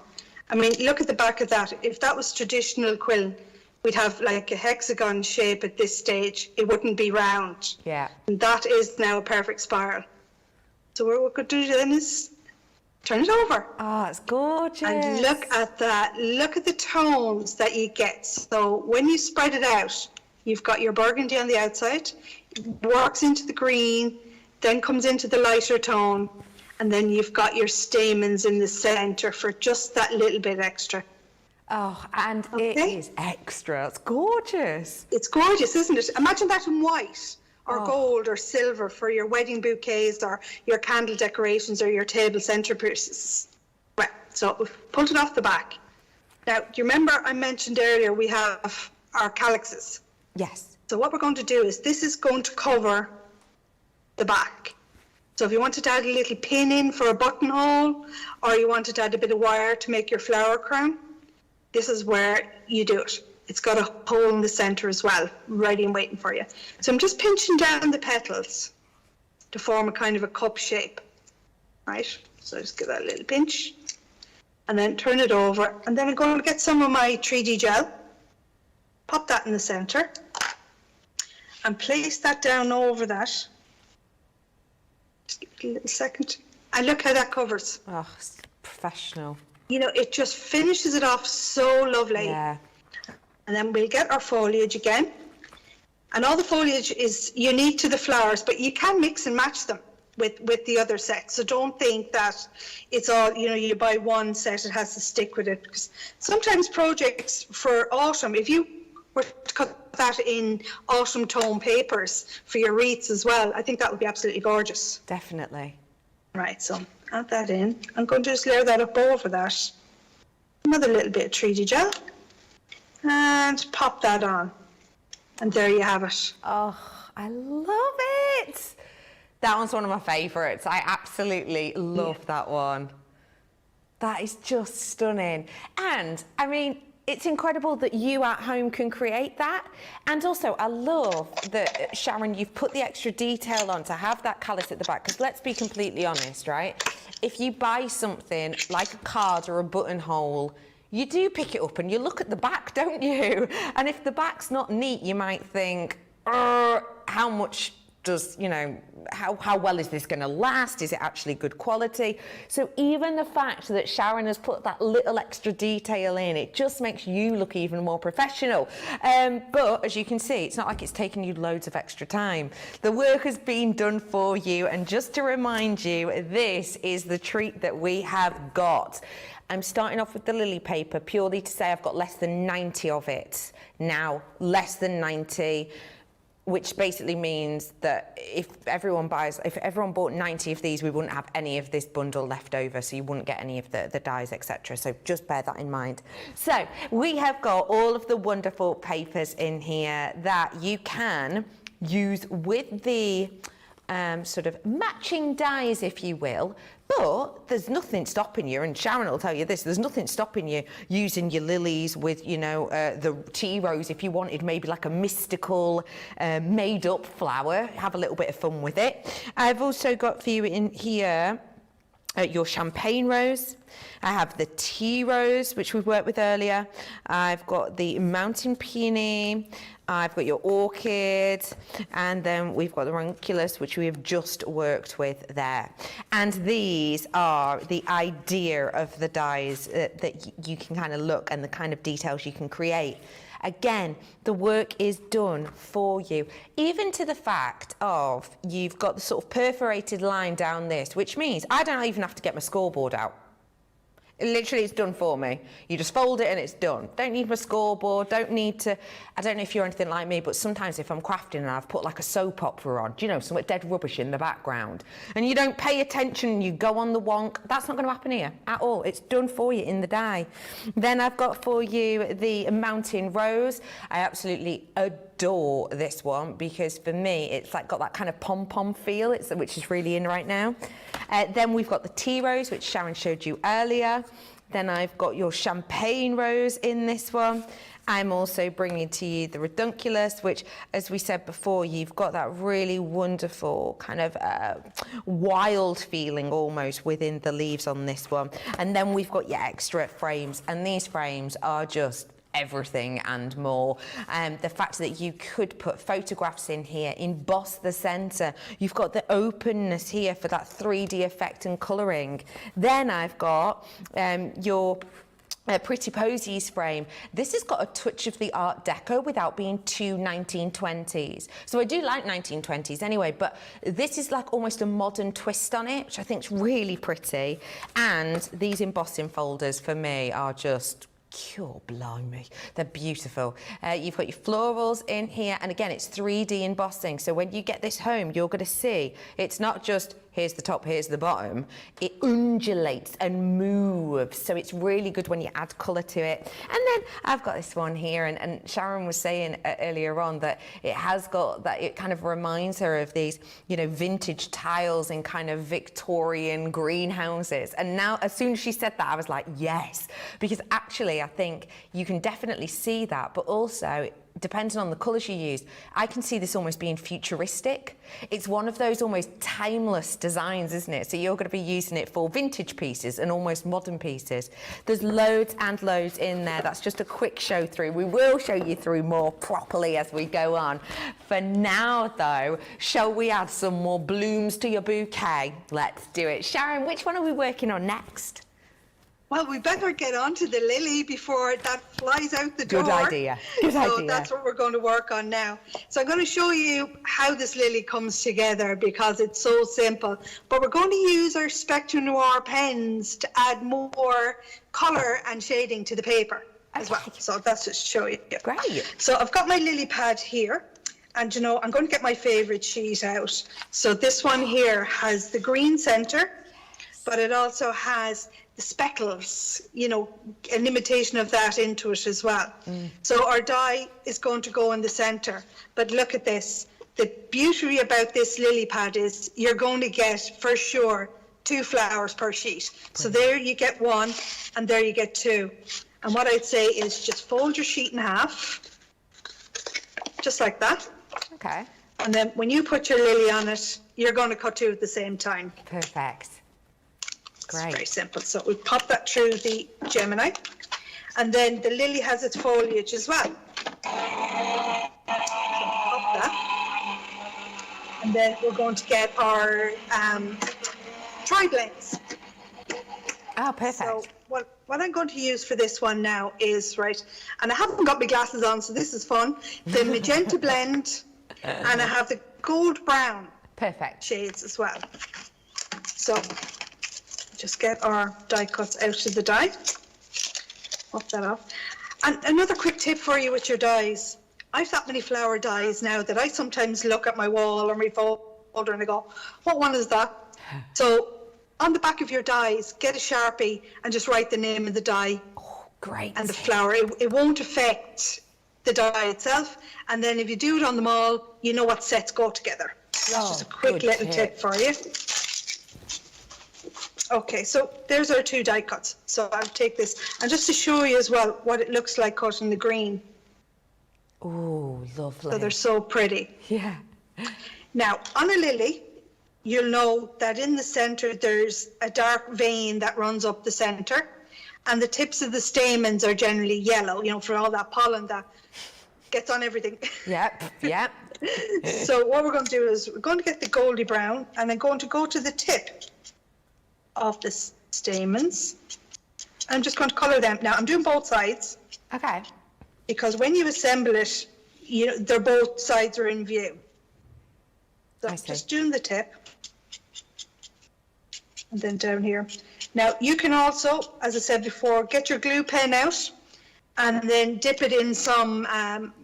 I mean, look at the back of that. If that was traditional quilling, we'd have like a hexagon shape at this stage. It wouldn't be round. Yeah. And that is now a perfect spiral. So what we're going to do then is turn it over. Oh, it's gorgeous. And look at that. Look at the tones that you get. So when you spread it out, you've got your burgundy on the outside, works into the green, then comes into the lighter tone, and then you've got your stamens in the center for just that little bit extra. Oh, and Okay. it is extra. It's gorgeous. It's gorgeous, isn't it? Imagine that in white or Oh. gold or silver for your wedding bouquets or your candle decorations or your table centerpieces. Right, so we've pulled it off the back. Now, do you remember I mentioned earlier we have our calyxes? Yes. So what we're going to do is this is going to cover the back. So if you wanted to add a little pin in for a buttonhole, or you wanted to add a bit of wire to make your flower crown, this is where you do it. It's got a hole in the center as well, ready and waiting for you. So I'm just pinching down the petals to form a kind of a cup shape, right? So just give that a little pinch. and then turn it over. And then I'm going to get some of my 3D gel, pop that in the center, and place that down over that. Just give it a little second. And look how that covers. Oh, it's professional. You know, it just finishes it off so lovely. Yeah. And then we'll get our foliage again. And all the foliage is unique to the flowers, but you can mix and match them with the other sets. So don't think that it's all, you know, you buy one set, it has to stick with it. Because sometimes projects for autumn, if you were to cut that in autumn tone papers for your wreaths as well, I think that would be absolutely gorgeous. Definitely. Right, so add that in. I'm going to just layer that up over that. Another little bit of 3D gel. And pop that on. And there you have it. Oh, I love it. That one's one of my favourites. I absolutely love that one. That is just stunning. And I mean, it's incredible that you at home can create that. And also, I love that, Sharon, you've put the extra detail on to have that callus at the back. Because let's be completely honest, right? If you buy something like a card or a buttonhole, you do pick it up and you look at the back, don't you? And if the back's not neat, you might think, how much does, you know, how well is this going to last? Is it actually good quality? So even the fact that Sharon has put that little extra detail in, it just makes you look even more professional. But as you can see, it's not like it's taken you loads of extra time. The work has been done for you. And just to remind you, this is the treat that we have got. I'm starting off with the lily paper purely to say I've got less than 90 of it now, less than 90, which basically means that if everyone bought 90 of these, we wouldn't have any of this bundle left over, so you wouldn't get any of the dyes, etc. So just bear that in mind. So we have got all of the wonderful papers in here that you can use with the sort of matching dyes, if you will. But there's nothing stopping you, and Sharon will tell you this, there's nothing stopping you using your lilies with, you know, the tea rose if you wanted maybe like a mystical made up flower. Have a little bit of fun with it. I've also got for you in here your champagne rose. I have the tea rose, which we've worked with earlier. I've got the mountain peony. I've got your orchid, and then we've got the ranunculus, which we have just worked with there. And these are the idea of the dyes that you can kind of look and the kind of details you can create. Again, the work is done for you, even to the fact of you've got the sort of perforated line down this, which means I don't even have to get my scoreboard out. Literally, it's done for me. You just fold it and it's done. Don't need my scoreboard, don't need to, I don't know if you're anything like me, but sometimes if I'm crafting and I've put like a soap opera on, do you know, some dead rubbish in the background, and you don't pay attention, you go on the wonk, that's not going to happen here at all. It's done for you in the die. Then I've got for you the mountain rose. I absolutely adore this one because for me, it's like got that kind of pom-pom feel, which is really in right now. Then we've got the tea rose, which Sharon showed you earlier. Then I've got your champagne rose in this one. I'm also bringing to you the ranunculus, which, as we said before, you've got that really wonderful kind of wild feeling almost within the leaves on this one. And then we've got your extra frames, and these frames are just everything and more. The fact that you could put photographs in here, emboss the centre. You've got the openness here for that 3D effect and colouring. Then I've got your Pretty Posies frame. This has got a touch of the Art Deco without being too 1920s. So I do like 1920s anyway, but this is like almost a modern twist on it, which I think is really pretty. And these embossing folders for me are just cure blimey, they're beautiful. You've got your florals in here, and again, it's 3D embossing. So when you get this home, you're going to see it's not just here's the top, here's the bottom. It undulates and moves, so it's really good when you add colour to it. And then I've got this one here, and Sharon was saying earlier on that it has got that, it kind of reminds her of these, you know, vintage tiles in kind of Victorian greenhouses. And now, as soon as she said that, I was like, yes, because actually I think you can definitely see that, but also depending on the colours you use, I can see this almost being futuristic. It's one of those almost timeless designs, isn't it? So you're going to be using it for vintage pieces and almost modern pieces. There's loads and loads in there. That's just a quick show through. We will show you through more properly as we go on. For now, though, shall we add some more blooms to your bouquet? Let's do it. Sharon, which one are we working on next? Well, we better get onto the lily before that flies out the door. Good idea. Good idea. So that's what we're going to work on now. So I'm going to show you how this lily comes together because it's so simple. But we're going to use our Spectrum Noir pens to add more colour and shading to the paper as well. So that's just to show you. Great. So I've got my lily pad here. And you know, I'm going to get my favourite sheet out. So this one here has the green centre, but it also has the speckles, you know, an imitation of that into it as well. So our die is going to go in the centre. But look at this. The beauty about this lily pad is you're going to get, for sure, 2 flowers per sheet. So there you get 1 and there you get 2. And what I'd say is just fold your sheet in half, just like that. Okay. And then when you put your lily on it, you're going to cut 2 at the same time. Perfect. Great. It's very simple. So we pop that through the Gemini, and then the lily has its foliage as well. So pop that, and then we're going to get our tri-blends. Oh, perfect. So what I'm going to use for this one now is, right, and I haven't got my glasses on, so this is fun, the magenta blend, and I have the gold brown Perfect. shades as well. So just get our die cuts out of the die. Pop that off. And another quick tip for you with your dies. I've that many flower dies now that I sometimes look at my wall or my folder and I go, what one is that? So on the back of your dies, get a Sharpie and just write the name of the die. Oh, great. And the flower. It won't affect the die itself. And then if you do it on them all, you know what sets go together. So that's just a quick little tip for you. Okay, so there's our 2 die cuts. So I'll take this, and just to show you as well what it looks like cut in the green. Oh, lovely. So they're so pretty. Yeah. Now, on a lily, you'll know that in the centre there's a dark vein that runs up the centre, and the tips of the stamens are generally yellow, you know, for all that pollen that gets on everything. Yep, yep. So what we're going to do is we're going to get the goldy brown, and I'm going to go to the tip of the stamens. I'm just going to colour them. Now I'm doing both sides. Okay. Because when you assemble it, you know, they're both sides are in view. So just doing the tip. And then down here. Now you can also, as I said before, get your glue pen out and then dip it in some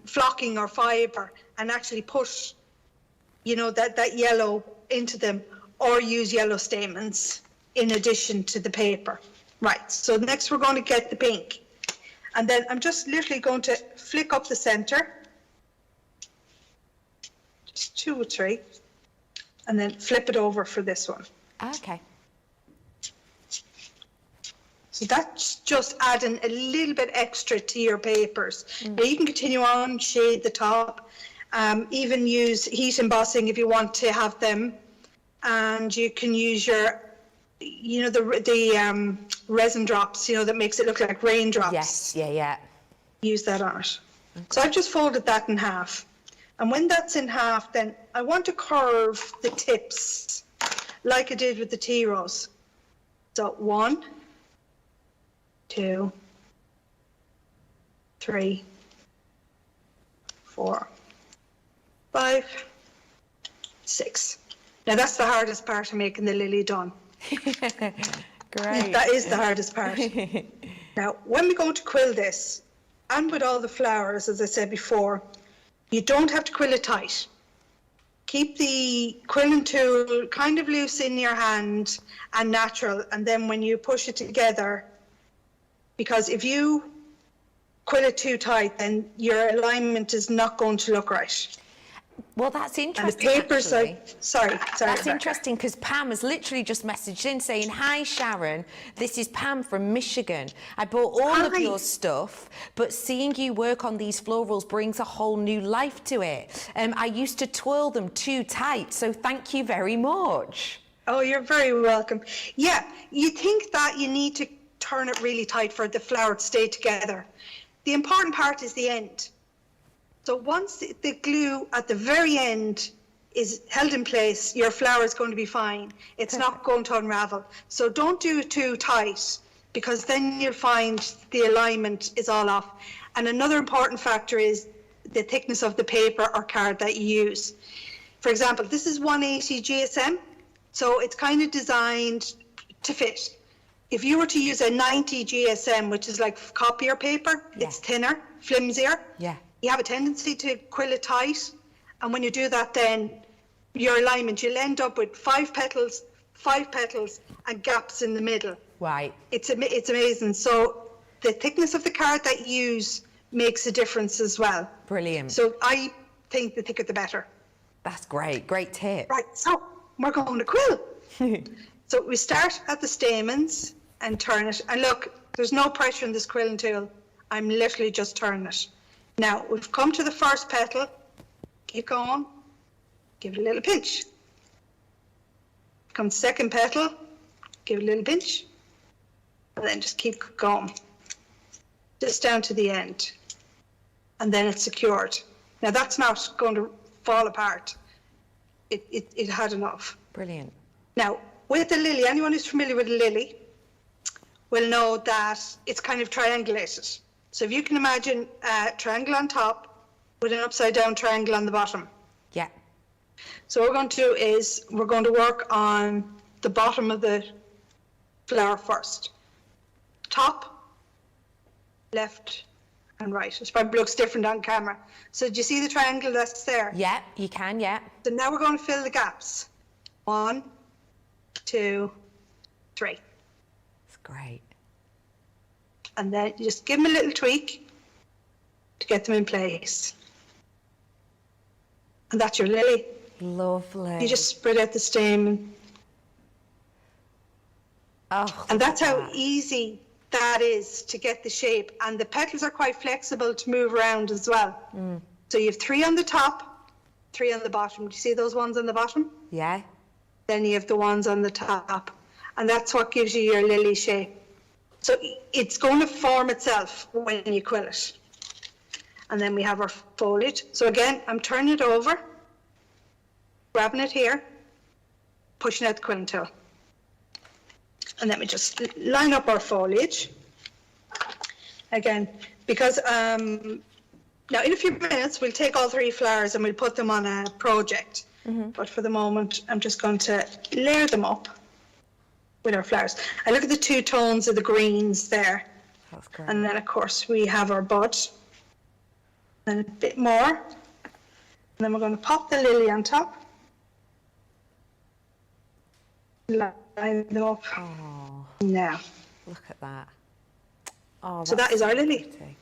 flocking or fibre and actually push, you know, that yellow into them, or use yellow stamens in addition to the paper. Right, so next we're going to get the pink. And then I'm just literally going to flick up the centre, just 2 or 3, and then flip it over for this one. Okay. So that's just adding a little bit extra to your papers. Now you can continue on, shade the top, even use heat embossing if you want to have them, and you can use your, you know, the resin drops, you know, that makes it look like raindrops. Yes, yeah. Use that on it. Okay. So I've just folded that in half. And when that's in half, then I want to curve the tips like I did with the tea rose. So 1, 2, 3, 4, 5, 6. Now that's the hardest part of making the lily done. Great. That is the hardest part. Now, when we go to quill this, and with all the flowers, as I said before, you don't have to quill it tight. Keep the quilling tool kind of loose in your hand and natural, and then when you push it together, because if you quill it too tight, then your alignment is not going to look right. Well, that's And the interesting, paper's actually. like, sorry. That's Rebecca. interesting because Pam has literally just messaged in saying, "Hi Sharon, this is Pam from Michigan. I bought all of Hi. your stuff, but seeing you work on these florals brings a whole new life to it. I used to twirl them too tight, so thank you very much." Oh, you're very welcome. Yeah, you think that you need to turn it really tight for the flower to stay together. The important part is the end. So once the glue at the very end is held in place, your flower is going to be fine. It's not going to unravel. So don't do it too tight, because then you'll find the alignment is all off. And another important factor is the thickness of the paper or card that you use. For example, this is 180 GSM, so it's kind of designed to fit. If you were to use a 90 GSM, which is like copier paper, it's thinner, flimsier. Yeah. You have a tendency to quill it tight, and when you do that, then your alignment, you'll end up with 5 petals, and gaps in the middle. Right. It's amazing. So the thickness of the card that you use makes a difference as well. Brilliant. So I think the thicker the better. That's great. Great tip. Right, so we're going to quill. So we start at the stamens and turn it. And look, there's no pressure in this quilling tool. I'm literally just turning it. Now, we've come to the first petal. Keep going. Give it a little pinch. Come to the second petal. Give it a little pinch. And then just keep going. Just down to the end. And then it's secured. Now, that's not going to fall apart. It had enough. Brilliant. Now, with the lily, anyone who's familiar with a lily will know that it's kind of triangulated. So if you can imagine a triangle on top with an upside down triangle on the bottom. Yeah. So what we're going to do is we're going to work on the bottom of the flower first. Top, left and right. It probably looks different on camera. So do you see the triangle that's there? Yeah, you can, yeah. So now we're going to fill the gaps. 1, 2, 3. That's great. And then you just give them a little tweak to get them in place. And that's your lily. Lovely. You just spread out the stamen. Oh, And that's look at how that. easy that is to get the shape. And the petals are quite flexible to move around as well. So you have 3 on the top, 3 on the bottom. Do you see those ones on the bottom? Yeah. Then you have the ones on the top. And that's what gives you your lily shape. So it's going to form itself when you quill it. And then we have our foliage. So again, I'm turning it over, grabbing it here, pushing out the quilling tool. And then we just line up our foliage. Again, because now in a few minutes, we'll take all 3 flowers and we'll put them on a project. But for the moment, I'm just going to layer them up with our flowers. And look at the 2 tones of the greens there. That's great. And then, of course, we have our bud. And a bit more. And then we're going to pop the lily on top. Line them up. Oh, Now. look at that. Oh, So that is our lily. pretty.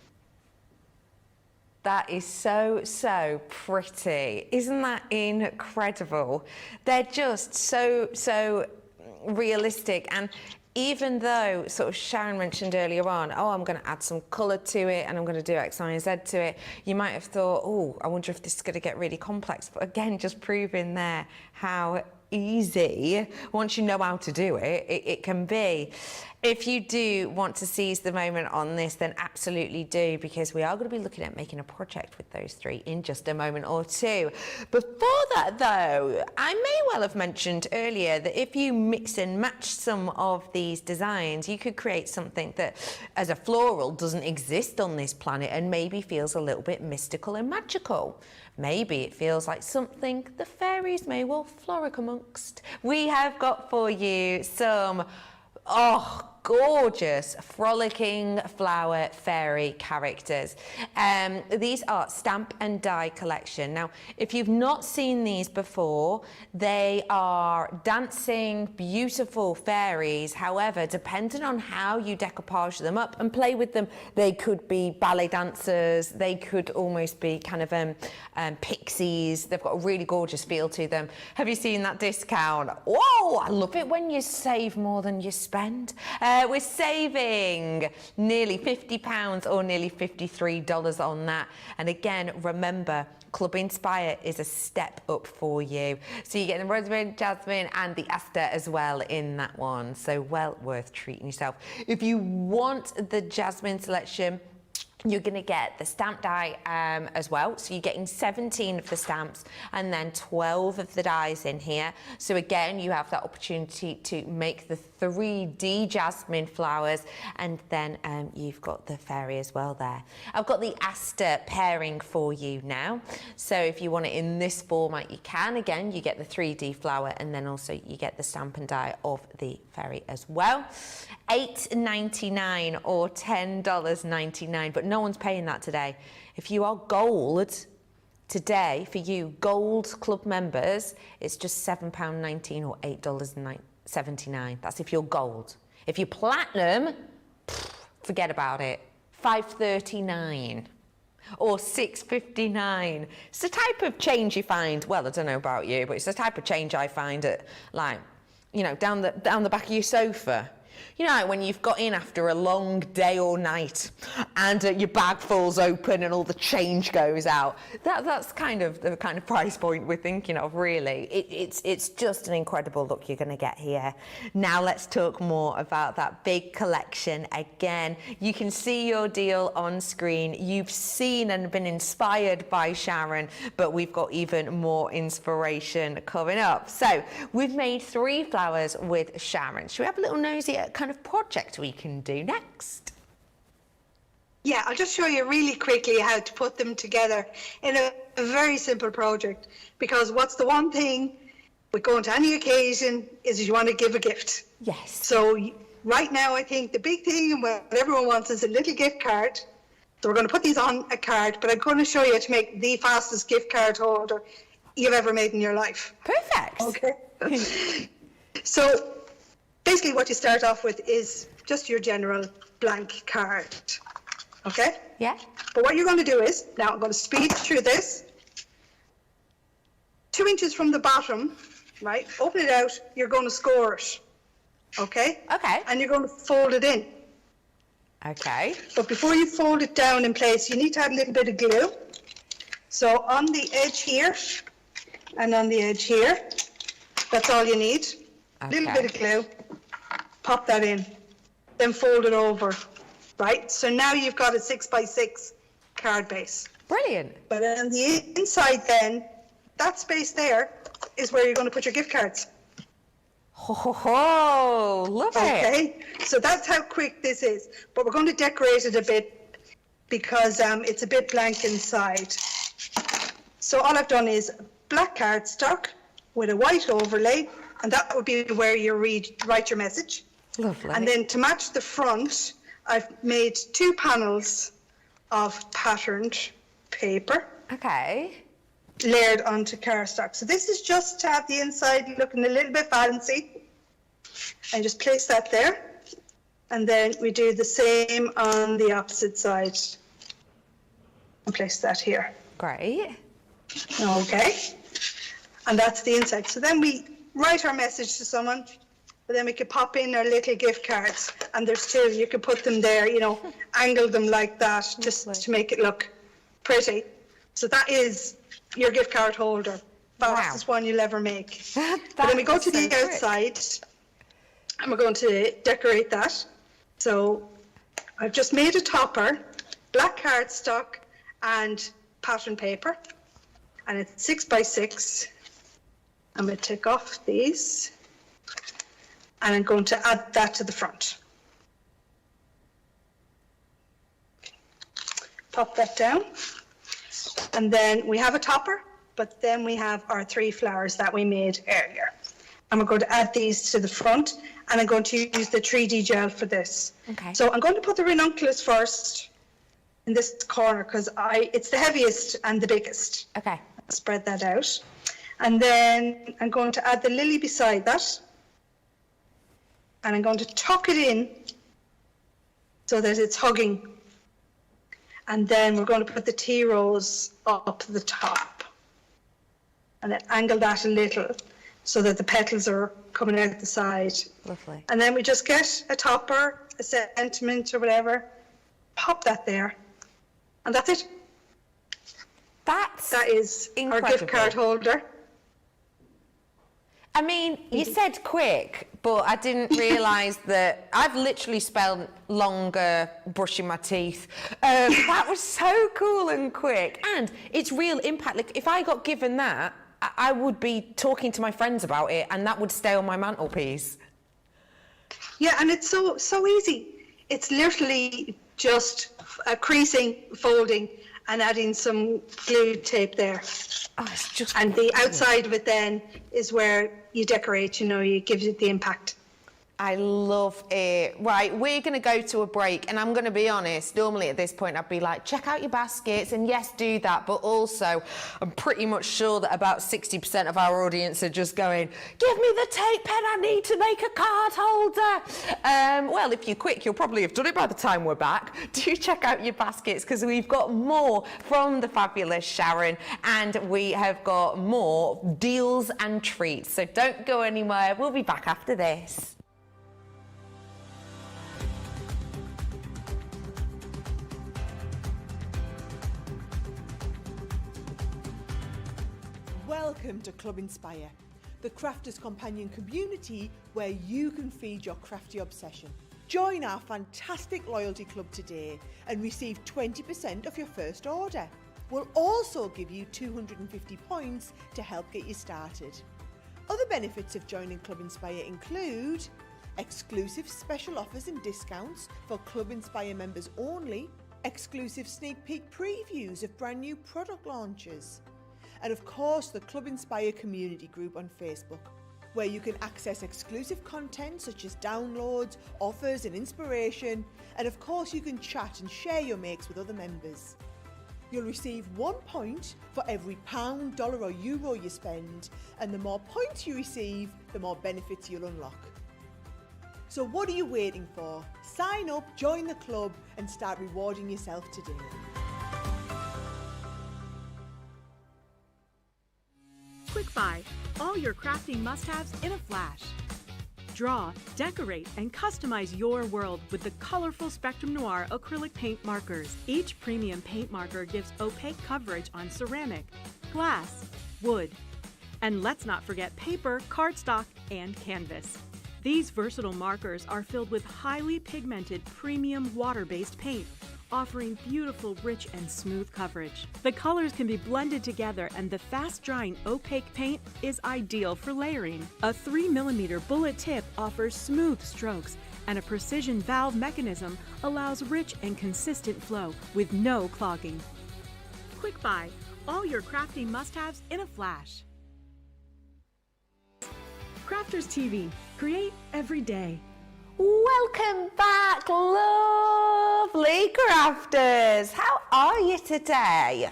That is so, so pretty. Isn't that incredible? They're just so realistic. And even though sort of Sharon mentioned earlier on, oh, I'm going to add some colour to it and I'm going to do X, Y, and Z to it, you might have thought, oh, I wonder if this is going to get really complex. But again, just proving there how easy, once you know how to do it, it can be. If you do want to seize the moment on this, then absolutely do, because we are going to be looking at making a project with those 3 in just a moment or two. Before that, though, I may well have mentioned earlier that if you mix and match some of these designs, you could create something that, as a floral, doesn't exist on this planet and maybe feels a little bit mystical and magical. Maybe it feels like something the fairies may well frolic amongst. We have got for you some gorgeous frolicking flower fairy characters. These are Stamp and Die collection. Now, if you've not seen these before, they are dancing, beautiful fairies. However, depending on how you decoupage them up and play with them, they could be ballet dancers, they could almost be kind of pixies. They've got a really gorgeous feel to them. Have you seen that discount? Whoa, I love it when you save more than you spend. We're saving nearly £50 or nearly $53 on that. And again, remember, Club Inspire is a step up for you. So you get the rosemary, jasmine and the aster as well in that one. So well worth treating yourself. If you want the jasmine selection, you're going to get the stamp die as well. So you're getting 17 of the stamps and then 12 of the dies in here. So again, you have that opportunity to make the 3D jasmine flowers, and then you've got the fairy as well there. I've got the aster pairing for you now. So if you want it in this format, you can. Again, you get the 3D flower and then also you get the stamp and die of the fairy as well. $8.99 or $10.99, but no one's paying that today. If you are gold today, for you gold club members, it's just £7.19 or $8.79. That's if you're gold. If you're platinum, forget about it. $5.39 or $6.59. It's the type of change you find. Well, I don't know about you, but it's the type of change I find at, like, you know, down the back of your sofa. You know, like when you've got in after a long day or night and your bag falls open and all the change goes out. That's kind of the kind of price point we're thinking of, really. It's just an incredible look you're going to get here. Now let's talk more about that big collection. Again, you can see your deal on screen. You've seen and been inspired by Sharon, but we've got even more inspiration coming up. So we've made 3 flowers with Sharon. Should we have a little nosy at kind of project we can do next? Yeah, I'll just show you really quickly how to put them together in a very simple project, because what's the one thing with going to any occasion is you want to give a gift. Yes. So right now I think the big thing and what everyone wants is a little gift card. So we're going to put these on a card, but I'm going to show you how to make the fastest gift card holder you've ever made in your life. Perfect. Okay. So basically what you start off with is just your general blank card, okay? Yeah. But what you're going to do is, now I'm going to speed through this, 2 inches from the bottom, right, open it out, you're going to score it, okay? Okay. And you're going to fold it in. Okay. But before you fold it down in place, you need to have a little bit of glue. So on the edge here and on the edge here, that's all you need. A little bit of glue, pop that in, then fold it over, right? So now you've got a 6x6 card base. Brilliant. But on the inside then, that space there is where you're going to put your gift cards. Ho, ho, ho. Love it. Okay, so that's how quick this is. But we're going to decorate it a bit because it's a bit blank inside. So all I've done is black cardstock with a white overlay, and that would be where you write your message. Lovely. And then to match the front, I've made 2 panels of patterned paper. Okay. Layered onto cardstock. So this is just to have the inside looking a little bit fancy. And just place that there. And then we do the same on the opposite side. And place that here. Great. Okay. And that's the inside. So then we write our message to someone, but then we could pop in our little gift cards. And there's 2, you could put them there, you know, angle them like that, just to make it look pretty. So that is your gift card holder. Fastest one you'll ever make. But then we go to the outside, and we're going to decorate that. So I've just made a topper, black cardstock and pattern paper, and it's 6x6. I'm going to take off these, and I'm going to add that to the front. Pop that down. And then we have a topper, but then we have our 3 flowers that we made earlier. and we're going to add these to the front, and I'm going to use the 3D gel for this. Okay. So I'm going to put the ranunculus first in this corner because it's the heaviest and the biggest. Okay. Spread that out. And then I'm going to add the lily beside that. And I'm going to tuck it in so that it's hugging. And then we're going to put the tea rose up the top. And then angle that a little so that the petals are coming out the side. Lovely. And then we just get a topper, a sentiment or whatever, pop that there. And that's it. That is incredible. Our gift card holder. I mean, you said quick, but I didn't realise that I've literally spent longer brushing my teeth. That was so cool and quick, and it's real impact. Like, if I got given that, I would be talking to my friends about it, and that would stay on my mantelpiece. Yeah, and it's so easy. It's literally just creasing, folding, and adding some glue tape there. Oh, it's just and the outside of it then is where you decorate, you give it the impact. I love it. Right, we're going to go to a break, and I'm going to be honest, normally at this point I'd be like, check out your baskets, and yes, do that, but also I'm pretty much sure that about 60% of our audience are just going, give me the tape pen, I need to make a card holder. Well, if you're quick, you'll probably have done it by the time we're back. Do check out your baskets, because we've got more from the fabulous Sharon, and we have got more deals and treats, so don't go anywhere. We'll be back after this. Welcome to Club Inspire, the crafters' companion community where you can feed your crafty obsession. Join our fantastic loyalty club today and receive 20% of your first order. We'll also give you 250 points to help get you started. Other benefits of joining Club Inspire include exclusive special offers and discounts for Club Inspire members only, exclusive sneak peek previews of brand new product launches, and of course the Club Inspire community group on Facebook, where you can access exclusive content such as downloads, offers and inspiration, and of course you can chat and share your makes with other members. You'll receive 1 point for every £1, dollar or euro you spend, and the more points you receive, the more benefits you'll unlock. So what are you waiting for? Sign up, join the club and start rewarding yourself today. Quick Buy, all your crafting must-haves in a flash. Draw, decorate, and customize your world with the colorful Spectrum Noir acrylic paint markers. Each premium paint marker gives opaque coverage on ceramic, glass, wood, and let's not forget paper, cardstock, and canvas. These versatile markers are filled with highly pigmented premium water-based paint, offering beautiful, rich, and smooth coverage. The colors can be blended together, and the fast-drying opaque paint is ideal for layering. A 3mm bullet tip offers smooth strokes, and a precision valve mechanism allows rich and consistent flow with no clogging. Quick Buy, all your crafting must-haves in a flash. Crafters TV, create every day. Welcome back, lovely crafters. How are you today?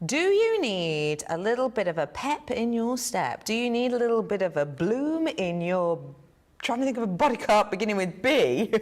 Do you need a little bit of a pep in your step? Do you need a little bit of a bloom in your, trying to think of a body part beginning with B,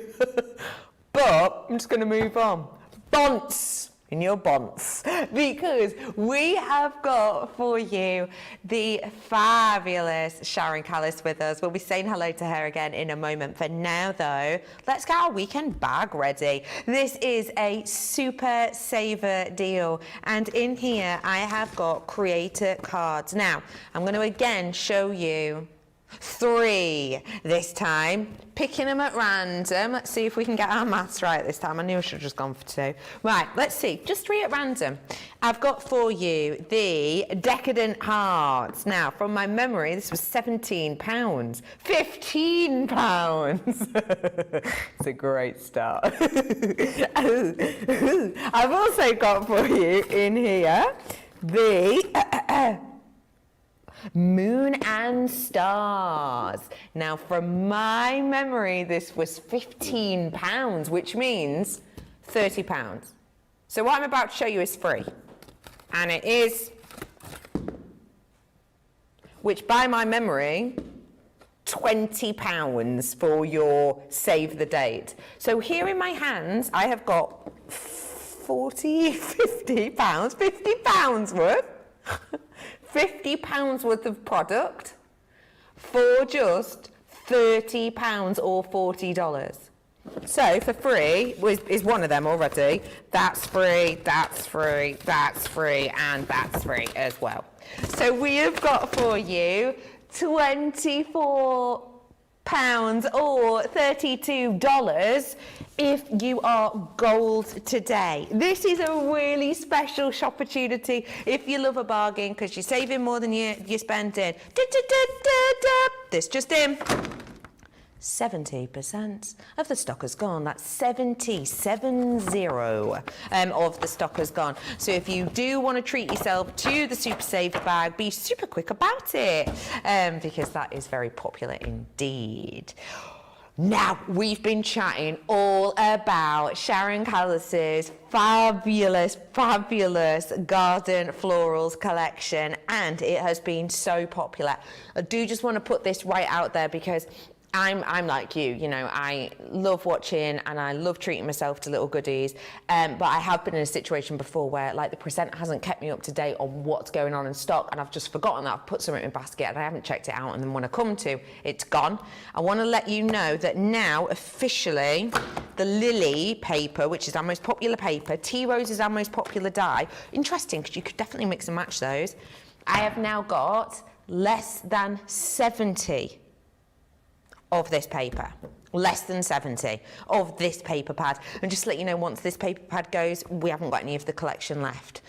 but I'm just going to move on. Bonce in your bonce, because we have got for you the fabulous Sharon Callis with us. We'll be saying hello to her again in a moment. For now though, let's get our weekend bag ready. This is a super saver deal, and in here I have got creator cards. Now I'm going to again show you 3 this time, picking them at random. Let's see if we can get our maths right this time. I knew I should have just gone for 2. Right, let's see, just 3 at random. I've got for you the Decadent Hearts. Now, from my memory, this was £17. £15! It's a great start. I've also got for you in here the Moon and Stars. Now, from my memory, this was £15, which means £30. So what I'm about to show you is free. And it is, which by my memory, £20 for your save the date. So here in my hands, I have got 40, 50 pounds, £50 worth, £50 worth of product for just £30 or $40. So for free is one of them already. That's free, that's free, that's free, and that's free as well. So we have got for you £24 or $32 if you are gold today. This is a really special opportunity if you love a bargain because you're saving more than you're spending. This just in. 70% of the stock has gone. That's 70 of the stock has gone. So if you do want to treat yourself to the Super Save bag, be super quick about it because that is very popular indeed. Now, we've been chatting all about Sharon Callis's fabulous garden florals collection, and it has been so popular. I do just want to put this right out there because I'm like you, you know, I love watching and I love treating myself to little goodies, but I have been in a situation before where like the presenter hasn't kept me up to date on what's going on in stock and I've just forgotten that I've put something in my basket and I haven't checked it out, and then when I come to, it's gone. I want to let you know that now officially the Lily paper, which is our most popular paper, Tea Rose is our most popular dye. Interesting, because you could definitely mix and match those. I have now got less than 70 of this paper, less than 70 of this paper pad. And just to let you know, once this paper pad goes, we haven't got any of the collection left.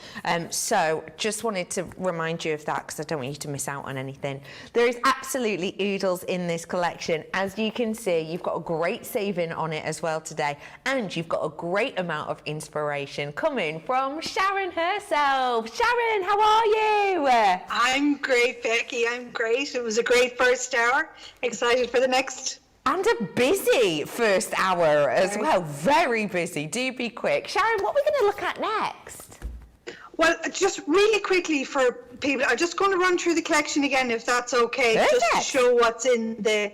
So just wanted to remind you of that because I don't want you to miss out on anything. There is absolutely oodles in this collection. As you can see, you've got a great saving on it as well today, and you've got a great amount of inspiration coming from Sharon herself. Sharon, how are you? I'm great, Becky. I'm great. It was a great first hour. Excited for the next. And a busy first hour as well. Very busy. Do be quick. Sharon, what are we going to look at next? Well, just really quickly for people, I'm just going to run through the collection again, if that's okay, Perfect. just to show what's in the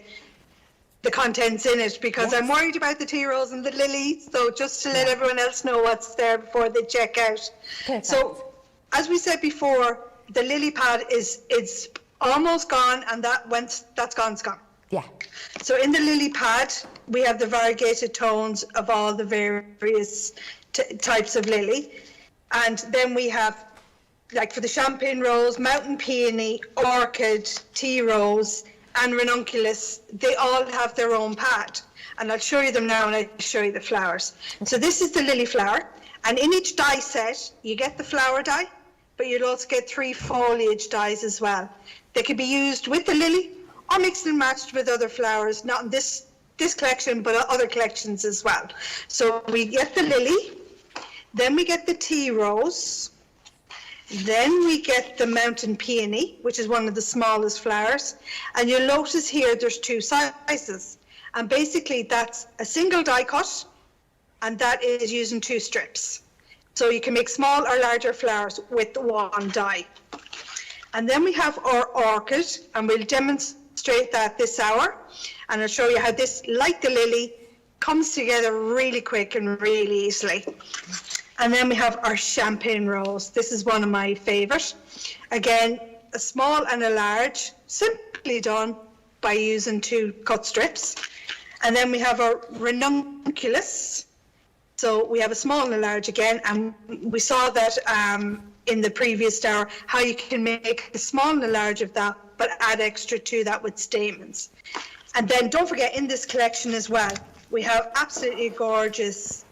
contents in it, because I'm worried about the tea rose and the lily, so just to let everyone else know what's there before they check out. Perfect. So, as we said before, the lily pad it's almost gone, and that's gone, it's gone. Yeah. So in the lily pad, we have the variegated tones of all the various types of lily. And then we have, like for the champagne rose, mountain peony, orchid, tea rose, and ranunculus, they all have their own pad. And I'll show you them now and I'll show you the flowers. So this is the lily flower. And in each dye set, you get the flower dye, but you'll also get 3 foliage dyes as well. They can be used with the lily or mixed and matched with other flowers, not in this collection, but other collections as well. So we get the lily, then we get the tea rose, then we get the mountain peony, which is one of the smallest flowers. And you'll notice here there's 2 sizes. And basically that's a single die cut, and that is using 2 strips. So you can make small or larger flowers with 1 die. And then we have our orchid, and we'll demonstrate that this hour, and I'll show you how this, like the lily, comes together really quick and really easily. And then we have our champagne rose. This is one of my favorite. Again, a small and a large, simply done by using 2 cut strips. And then we have our ranunculus. So we have a small and a large again, and we saw that in the previous hour, how you can make a small and a large of that, but add extra to that with stamens. And then don't forget, in this collection as well, we have absolutely gorgeous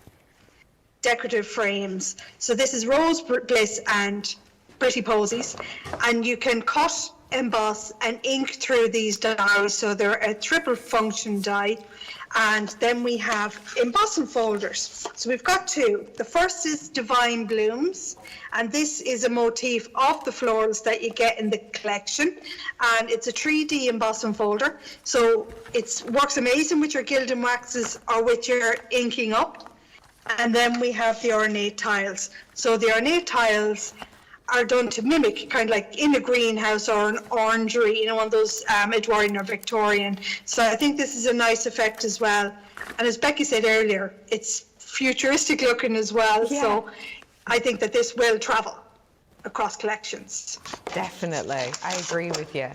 decorative frames. So this is Rose Bliss and Pretty Posies, and you can cut emboss and ink through these dies, so they're a triple function die. And then we have embossing folders. So we've got two. The first is Divine Blooms, and this is a motif of the florals that you get in the collection, and it's a 3D embossing folder. So it works amazing with your gilded waxes or with your inking up. And then we have the ornate tiles. So the ornate tiles are done to mimic kind of like in a greenhouse or an orangery, you know, one of those Edwardian or Victorian. So I think this is a nice effect as well. And as Becky said earlier, it's futuristic looking as well. Yeah. So I think that this will travel across collections. Definitely, I agree with you.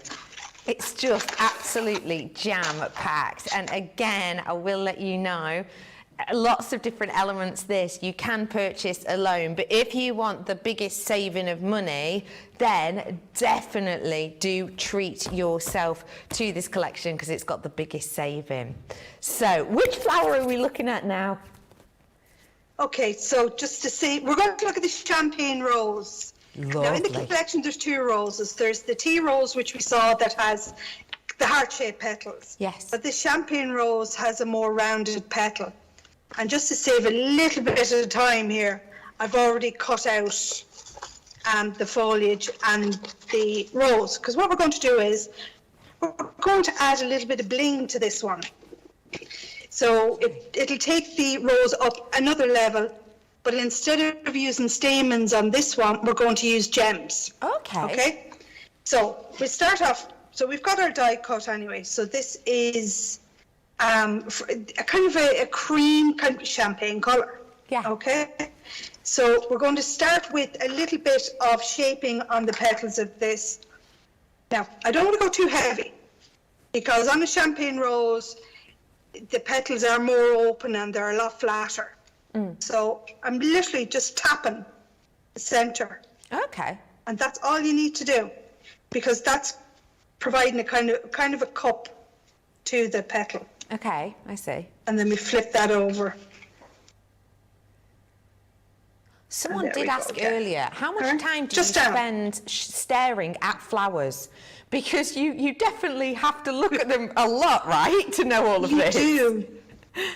It's just absolutely jam-packed. And again, I will let you know, lots of different elements this you can purchase alone, but if you want the biggest saving of money, then definitely do treat yourself to this collection because it's got the biggest saving. So which flower are we looking at now? Okay, so just to see, we're going to look at the champagne rose. Lovely. Now in the collection there's two roses. There's the tea rose, which we saw, that has the heart-shaped petals. Yes. But the champagne rose has a more rounded petal. And just to save a little bit of time here, I've already cut out the foliage and the rose, because what we're going to do is we're going to add a little bit of bling to this one. So it'll take the rose up another level, but instead of using stamens on this one, we're going to use gems. Okay. Okay. So we start off, so we've got our die cut anyway. So this is a kind of a cream kind of champagne color. Yeah. Okay. So we're going to start with a little bit of shaping on the petals of this. Now, I don't want to go too heavy, because on a champagne rose, the petals are more open and they're a lot flatter. So I'm literally just tapping the center. Okay. And that's all you need to do, because that's providing a kind of a cup to the petal. Okay, I see. And then we flip that over. Someone did ask earlier, how much time do you spend staring at flowers? Because you definitely have to look at them a lot, right, to know all of this?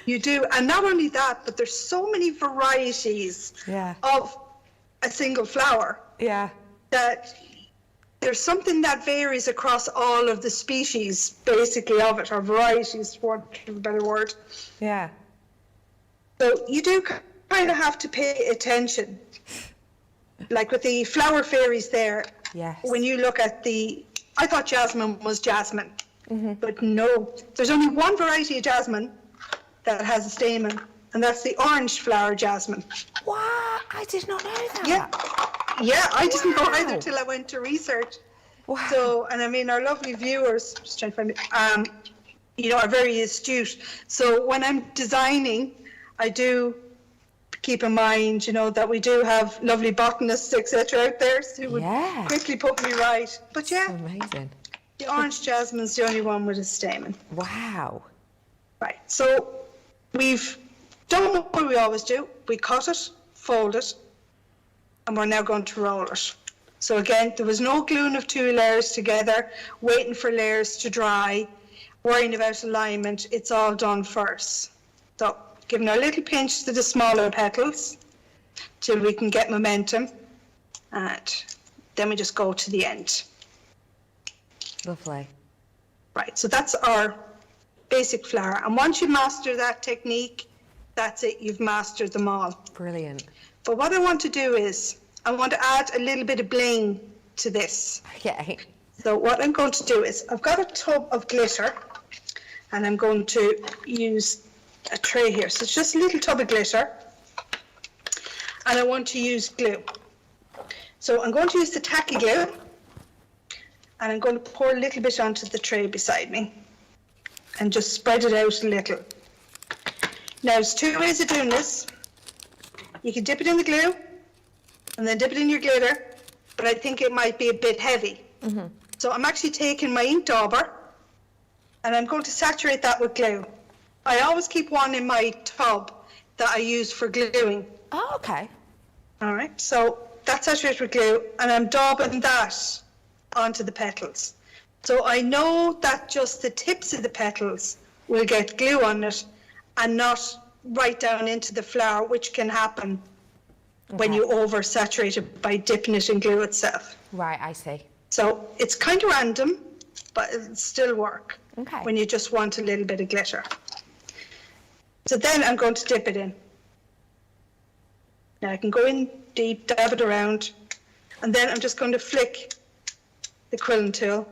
You do. And not only that, but there's so many varieties of a single flower that there's something that varies across all of the species, basically, of it, or varieties, for want of a better word. Yeah. So you do kind of have to pay attention. Like with the flower fairies there, when you look at I thought jasmine was jasmine, but no, there's only one variety of jasmine that has a stamen, and that's the orange flower jasmine. What? I did not know that. Yeah, I didn't know either till I went to research. Wow. So, and I mean, our lovely viewers, just trying to find it, you know, are very astute. So when I'm designing, I do keep in mind, you know, that we do have lovely botanists, etc. out there who would quickly put me right. But yeah, amazing. The orange jasmine's the only one with a stamen. Wow. Right, so we've done what we always do. We cut it, fold it, and we're now going to roll it. So again, there was no gluing of two layers together, waiting for layers to dry, worrying about alignment. It's all done first. So giving a little pinch to the smaller petals till we can get momentum, and then we just go to the end. Lovely. Right, so that's our basic flower. And once you master that technique, that's it, you've mastered them all. Brilliant. But what I want to do is, I want to add a little bit of bling to this. Okay. So what I'm going to do is, I've got a tub of glitter, and I'm going to use a tray here. So it's just a little tub of glitter, and I want to use glue. So I'm going to use the tacky glue, and I'm going to pour a little bit onto the tray beside me, and just spread it out a little. Now, there's two ways of doing this. You can dip it in the glue, and then dip it in your glitter, but I think it might be a bit heavy. So I'm actually taking my ink dauber, and I'm going to saturate that with glue. I always keep one in my tub that I use for gluing. Oh, okay. All right, so that's saturated with glue, and I'm daubing that onto the petals. So I know that just the tips of the petals will get glue on it and not right down into the flower, which can happen when you oversaturate it by dipping it in glue itself. Right, I see. So it's kind of random, but it'll still work Okay. when you just want a little bit of glitter. So then I'm going to dip it in. Now I can go in deep, dab it around, and then I'm just going to flick the quilling tool.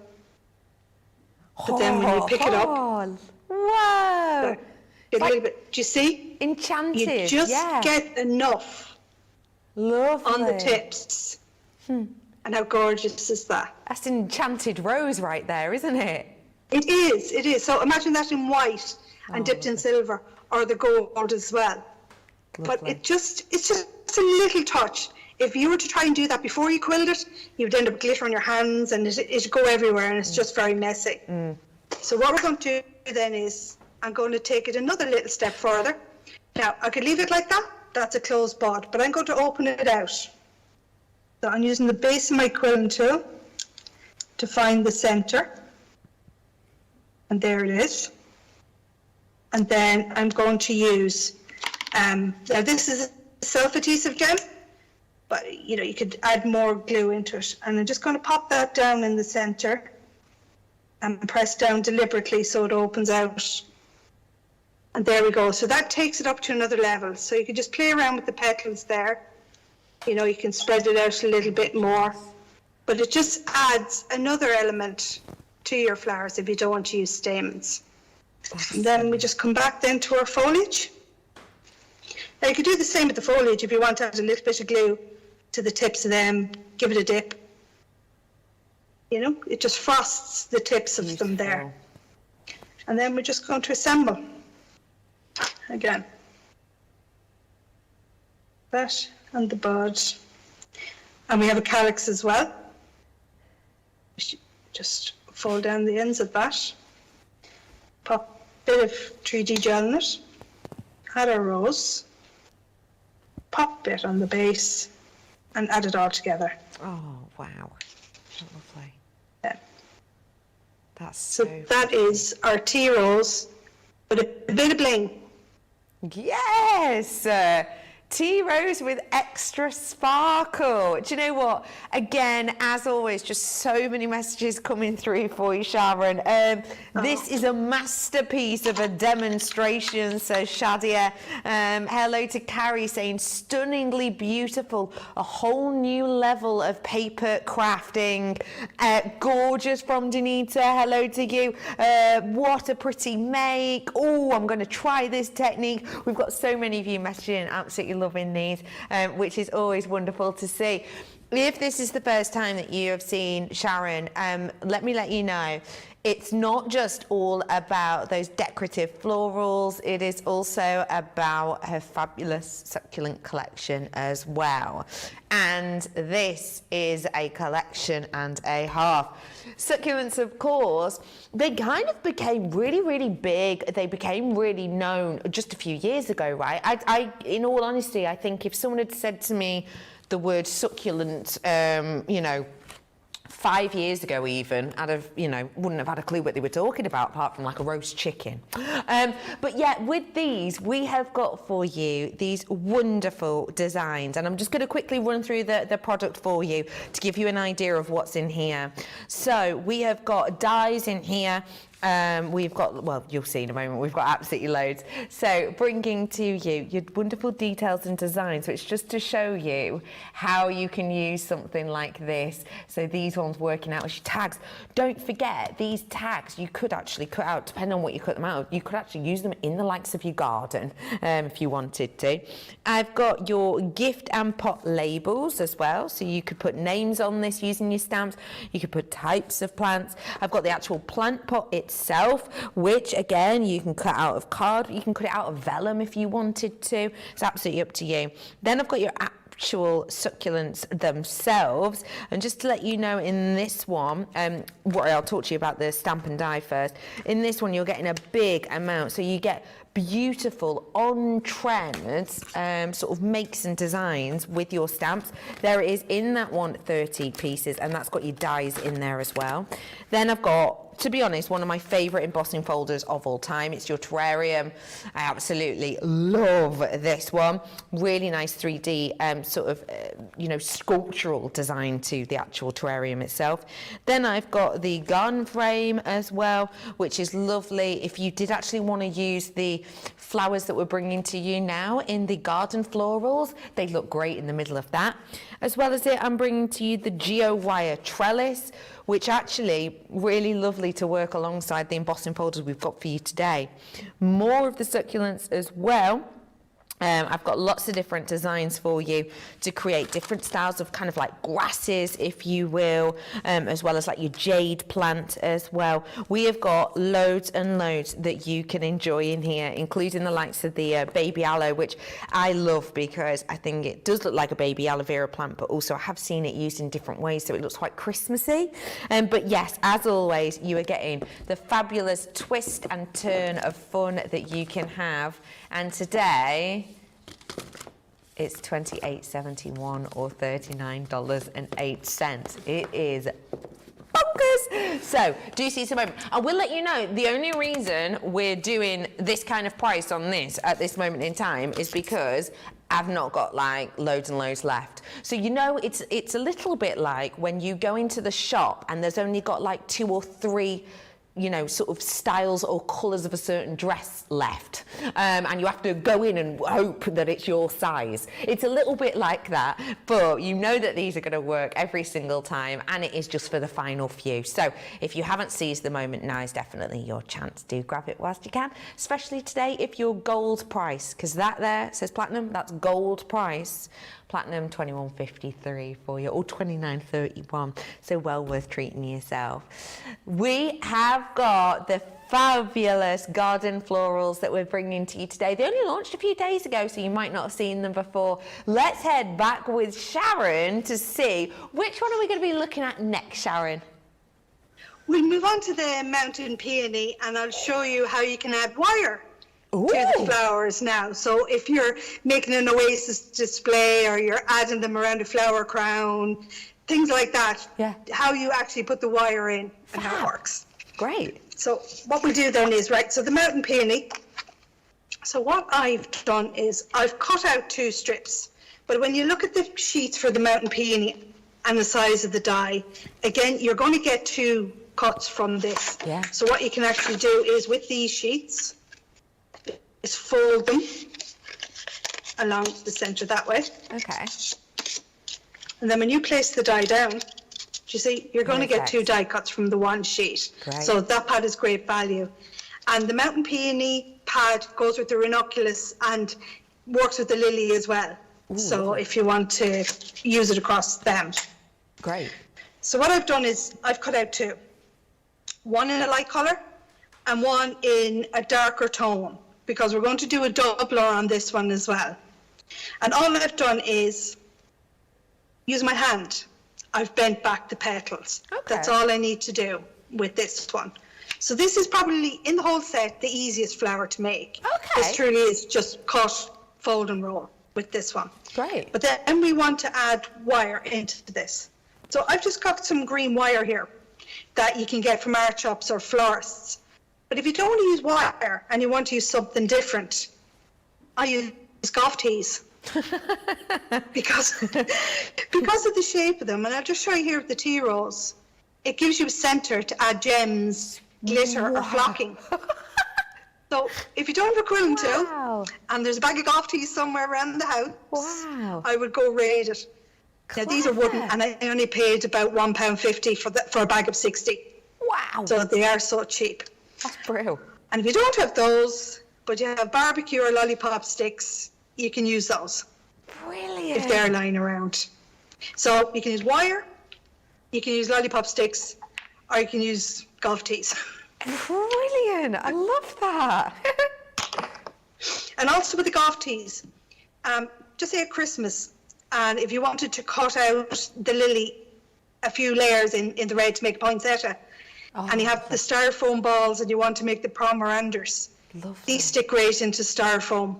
But then when you pick it up, whoa, get a little bit, do you see? enchanted. You just yeah. get enough Lovely. on the tips. And how gorgeous is that? That's an enchanted rose right there, isn't it? It is, it is. So imagine that in white and dipped in silver, or the gold as well. But Lovely. it's just a little touch. If you were to try and do that before you quilled it, you would end up glitter on your hands and it'd go everywhere, and it's just very messy. So what we're going to do then is I'm going to take it another little step further. Now, I could leave it like that. That's a closed bud, but I'm going to open it out. So I'm using the base of my quilling tool to find the center. And there it is. And then I'm going to use, now this is a self-adhesive gem, but you know, you could add more glue into it. And I'm just going to pop that down in the center and press down deliberately so it opens out. And there we go. So that takes it up to another level. So you can just play around with the petals there. You know, you can spread it out a little bit more, but it just adds another element to your flowers if you don't want to use stamens. And then we just come back then to our foliage. Now you could do the same with the foliage if you want to add a little bit of glue to the tips of them, give it a dip. You know, it just frosts the tips of them there. And then we're just going to assemble again. That and the bud. And we have a calyx as well. Just fold down the ends of that. Pop a bit of 3D gel in it. Add our rose. Pop a bit on the base and add it all together. Oh, wow. Lovely. Yeah. That's So so that is our tea rose with a bit of bling. Yes! Tea rose with extra sparkle. Do you know what? Again, as always, just so many messages coming through for you, Sharon. This is a masterpiece of a demonstration, says Shadia. Hello to Carrie saying, stunningly beautiful. A whole new level of paper crafting. Gorgeous from Danita. Hello to you. What a pretty make. Oh, I'm going to try this technique. We've got so many of you messaging, absolutely loving these, which is always wonderful to see. If this is the first time that you have seen Sharon, let me let you know, it's not just all about those decorative florals, it is also about her fabulous succulent collection as well. And this is a collection and a half. Succulents, of course, they kind of became really, really big. They became really known just a few years ago, right? I in all honesty, I think if someone had said to me the word succulent, you know, 5 years ago even, I'd have, you know, wouldn't have had a clue what they were talking about apart from like a roast chicken. But yeah, with these, we have got for you these wonderful designs. And I'm just going to quickly run through the product for you to give you an idea of what's in here. So we have got dies in here. We've got, well, you'll see in a moment, we've got absolutely loads. So bringing to you your wonderful details and designs, which just to show you how you can use something like this. So these ones working out as your tags. Don't forget, these tags you could actually cut out, depending on what you cut them out, you could actually use them in the likes of your garden if you wanted to. I've got your gift and pot labels as well. So you could put names on this using your stamps. You could put types of plants. I've got the actual plant pot itself, which again you can cut out of card, you can cut it out of vellum if you wanted to. It's absolutely up to you. Then I've got your actual succulents themselves. And just to let you know, in this one, I'll talk to you about the stamp and die first. In this one, you're getting a big amount, so you get beautiful on-trend sort of makes and designs with your stamps. There is in that one 30 pieces, and that's got your dies in there as well. Then I've got, to be honest, one of my favourite embossing folders of all time. It's your terrarium. I absolutely love this one. Really nice 3D sort of, sculptural design to the actual terrarium itself. Then I've got the garden frame as well, which is lovely. If you did actually want to use the flowers that we're bringing to you now in the garden florals, they look great in the middle of that. As well as it, I'm bringing to you the Geo Wire Trellis, which actually really lovely to work alongside the embossing folders we've got for you today. More of the succulents as well. I've got lots of different designs for you to create different styles of kind of like grasses, if you will, as well as like your jade plant as well. We have got loads and loads that you can enjoy in here, including the likes of the baby aloe, which I love because I think it does look like a baby aloe vera plant, but also I have seen it used in different ways, so it looks quite Christmassy. But yes, as always, you are getting the fabulous twist and turn of fun that you can have. And today, it's $28.71 or $39.08. It is bonkers. So do see some moment. I will let you know, the only reason we're doing this kind of price on this at this moment in time is because I've not got like loads and loads left. So it's a little bit like when you go into the shop and there's only got like 2 or 3 sort of styles or colours of a certain dress left, and you have to go in and hope that it's your size. It's a little bit like that, but you know that these are going to work every single time, and it is just for the final few. So if you haven't seized the moment, now is definitely your chance. Do grab it whilst you can, especially today if you're gold price, because that there says platinum, that's gold price. Platinum $21.53 for you, or $29.31, so well worth treating yourself. We have got the fabulous garden florals that we're bringing to you today. They only launched a few days ago, so you might not have seen them before. Let's head back with Sharon to see which one are we going to be looking at next, Sharon? We'll move on to the mountain peony, and I'll show you how you can add wire to the flowers now. So if you're making an oasis display or you're adding them around a flower crown, things like that, how you actually put the wire in and how it works. Great. So what we do then is, right, so the mountain peony, so what I've done is I've cut out 2 strips, but when you look at the sheets for the mountain peony and the size of the die, again, you're going to get 2 cuts from this. Yeah. So what you can actually do is with these sheets, is fold them along the center that way. Okay. And then when you place the die down, you see, you're going to get 2 die cuts from the one sheet. Great. So that pad is great value. And the mountain peony pad goes with the ranunculus and works with the lily as well. Ooh. So if you want to use it across them. Great. So what I've done is I've cut out 2. One in a light color and one in a darker tone, because we're going to do a doubler on this one as well. And all I've done is use my hand. I've bent back the petals. Okay. That's all I need to do with this one. So this is probably, in the whole set, the easiest flower to make. Okay. This truly is just cut, fold and roll with this one. Great. But then we want to add wire into this. So I've just got some green wire here that you can get from art shops or florists. But if you don't want to use wire and you want to use something different, I use golf tees. because of the shape of them, and I'll just show you here with the tea rolls. It gives you a center to add gems, glitter, or flocking. So if you don't have a quilling tool, and there's a bag of golf tees somewhere around the house, I would go raid it. Now these are wooden, and I only paid about £1.50 for a bag of 60. Wow! So they are so cheap. That's brilliant. And if you don't have those, but you have barbecue or lollipop sticks, you can use those. Brilliant. If they're lying around. So you can use wire, you can use lollipop sticks, or you can use golf tees. Brilliant. I love that. And also with the golf tees, just say at Christmas, And if you wanted to cut out the lily, a few layers in the red to make a poinsettia, and you have the styrofoam balls and you want to make the pommeranders, these stick great into styrofoam,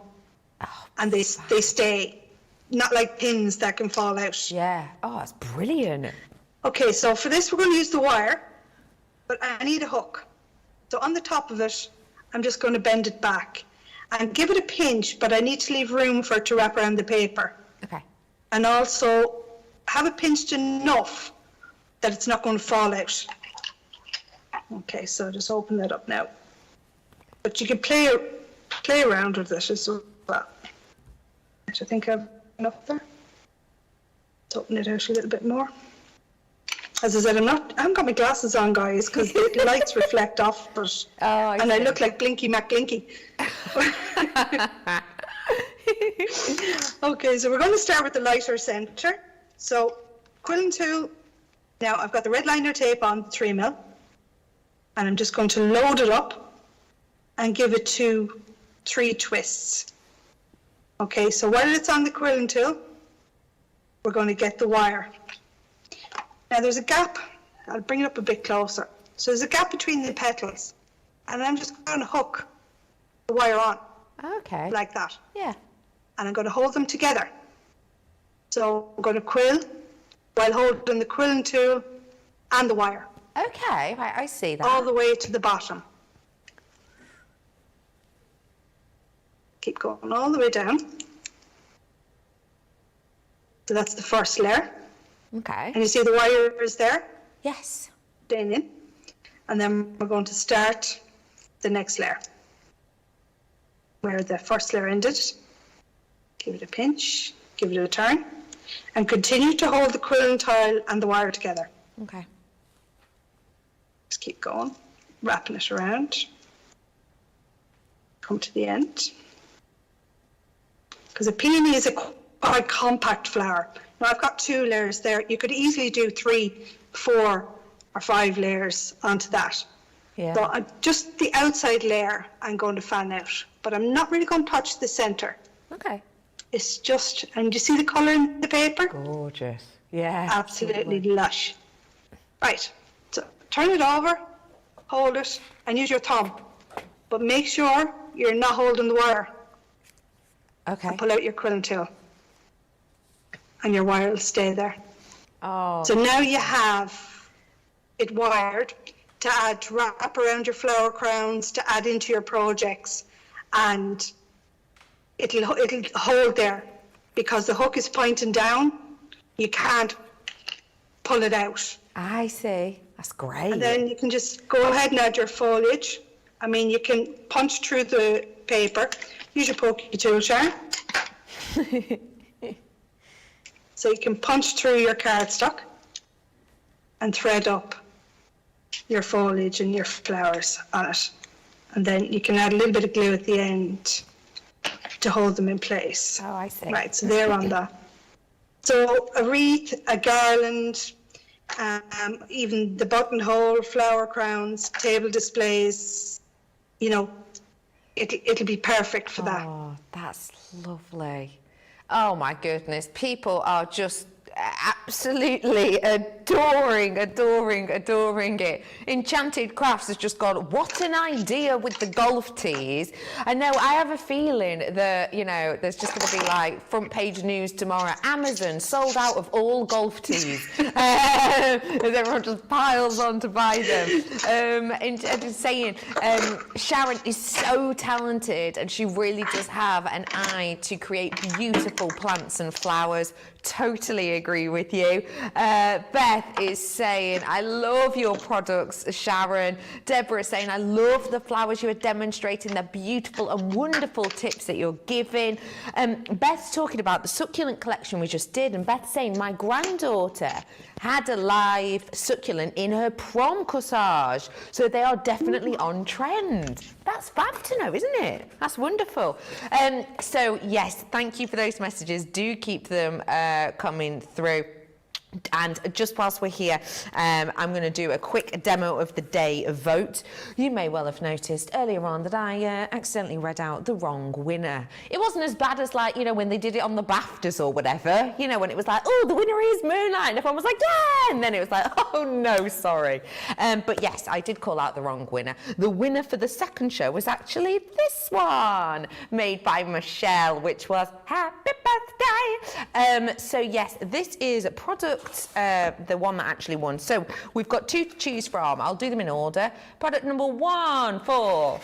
and they stay, not like pins that can fall out. Yeah. Oh, that's brilliant. Okay, so for this we're going to use the wire, but I need a hook. So on the top of it, I'm just going to bend it back and give it a pinch, but I need to leave room for it to wrap around the paper. Okay. And also have it pinched enough that it's not going to fall out. Okay, so just open that up now. But you can play around with this as well. I think I've enough there. Let's open it out a little bit more. As I said, I haven't got my glasses on, guys, because the lights reflect off, but I look like Blinky McBlinky. Okay, so we're going to start with the lighter centre. So quilling tool. Now I've got the red liner tape on 3mm, and I'm just going to load it up and give it 3 twists. Okay, so while it's on the quilling tool, we're going to get the wire. Now there's a gap. I'll bring it up a bit closer. So there's a gap between the petals, and I'm just going to hook the wire on. Okay. Like that. Yeah. And I'm going to hold them together. So I'm going to quill while holding the quilling tool and the wire. Okay, right, I see that. All the way to the bottom. Keep going all the way down. So that's the first layer. Okay. And you see the wire is there? Yes. Staying in. And then we're going to start the next layer, where the first layer ended. Give it a pinch, give it a turn, and continue to hold the quilling tile and the wire together. Okay. Just keep going, wrapping it around. Come to the end. Because a peony is a quite compact flower. Now I've got 2 layers there. You could easily do 3, 4, or 5 layers onto that. Yeah. So just the outside layer I'm going to fan out, but I'm not really going to touch the centre. Okay. It's just, and you see the colour in the paper? Gorgeous. Yeah. Absolutely lush. Right, so turn it over, hold it, and use your thumb. But make sure you're not holding the wire. Okay. And pull out your quilling tool. And your wire will stay there. Oh. So now you have it wired to add, to wrap around your flower crowns, to add into your projects, and it'll hold there because the hook is pointing down. You can't pull it out. I see. That's great. And then you can just go ahead and add your foliage. I mean, you can punch through the paper. Use your pokey tool, Sharon. So you can punch through your cardstock and thread up your foliage and your flowers on it. And then you can add a little bit of glue at the end to hold them in place. Oh, I see. Right, so they're on that. So a wreath, a garland, even the buttonhole, flower crowns, table displays, you know, it'll be perfect for that. Oh, that's lovely. Oh my goodness, people are just absolutely adoring it. Enchanted Crafts has just gone, what an idea with the golf tees. I know, I have a feeling that, you know, there's just going to be like front page news tomorrow. Amazon sold out of all golf tees. As everyone just piles on to buy them. And just saying, Sharon is so talented and she really does have an eye to create beautiful plants and flowers. Totally agree with you. Beth is saying, I love your products, Sharon. Deborah is saying, I love the flowers you are demonstrating. They're beautiful and wonderful tips that you're giving. Beth's talking about the succulent collection we just did, and Beth's saying, my granddaughter had a live succulent in her prom corsage, so they are definitely on trend. That's fab to know, isn't it? That's wonderful. So yes, thank you for those messages. Do keep them coming through. And just whilst we're here, I'm going to do a quick demo of the day vote. You may well have noticed earlier on that I accidentally read out the wrong winner. It wasn't as bad as, like, you know, when they did it on the BAFTAs or whatever, you know, when it was like, oh, the winner is Moonlight, and everyone was like, yeah, and then it was like, oh no, sorry. But yes, I did call out the wrong winner. The winner for the second show was actually this one, made by Michelle, which was Happy Birthday. So yes, this is a product, the one that actually won. So we've got two to choose from. I'll do them in order. Product number 1 for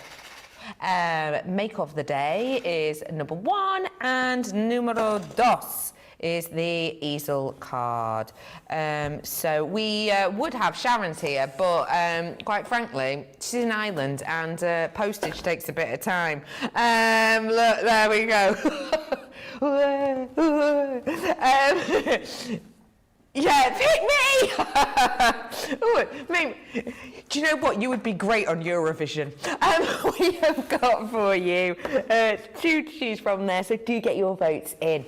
make of the day is number 1, and numero dos is the easel card. So we would have Sharon's here, but quite frankly, she's in Ireland and postage takes a bit of time. Look, there we go. Yeah, pick me! Ooh, maybe, do you know what? You would be great on Eurovision. We have got for you 2 to choose from there, so do get your votes in.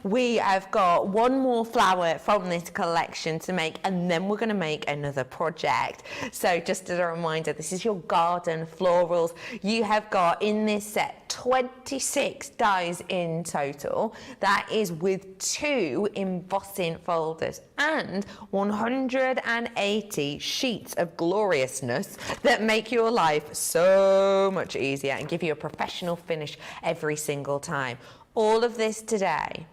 We have got one more flower from this collection to make, and then we're going to make another project. So just as a reminder, this is your garden florals. You have got in this set 26 dies in total. That is with 2 embossing folders and 180 sheets of gloriousness that make your life so much easier and give you a professional finish every single time. All of this today.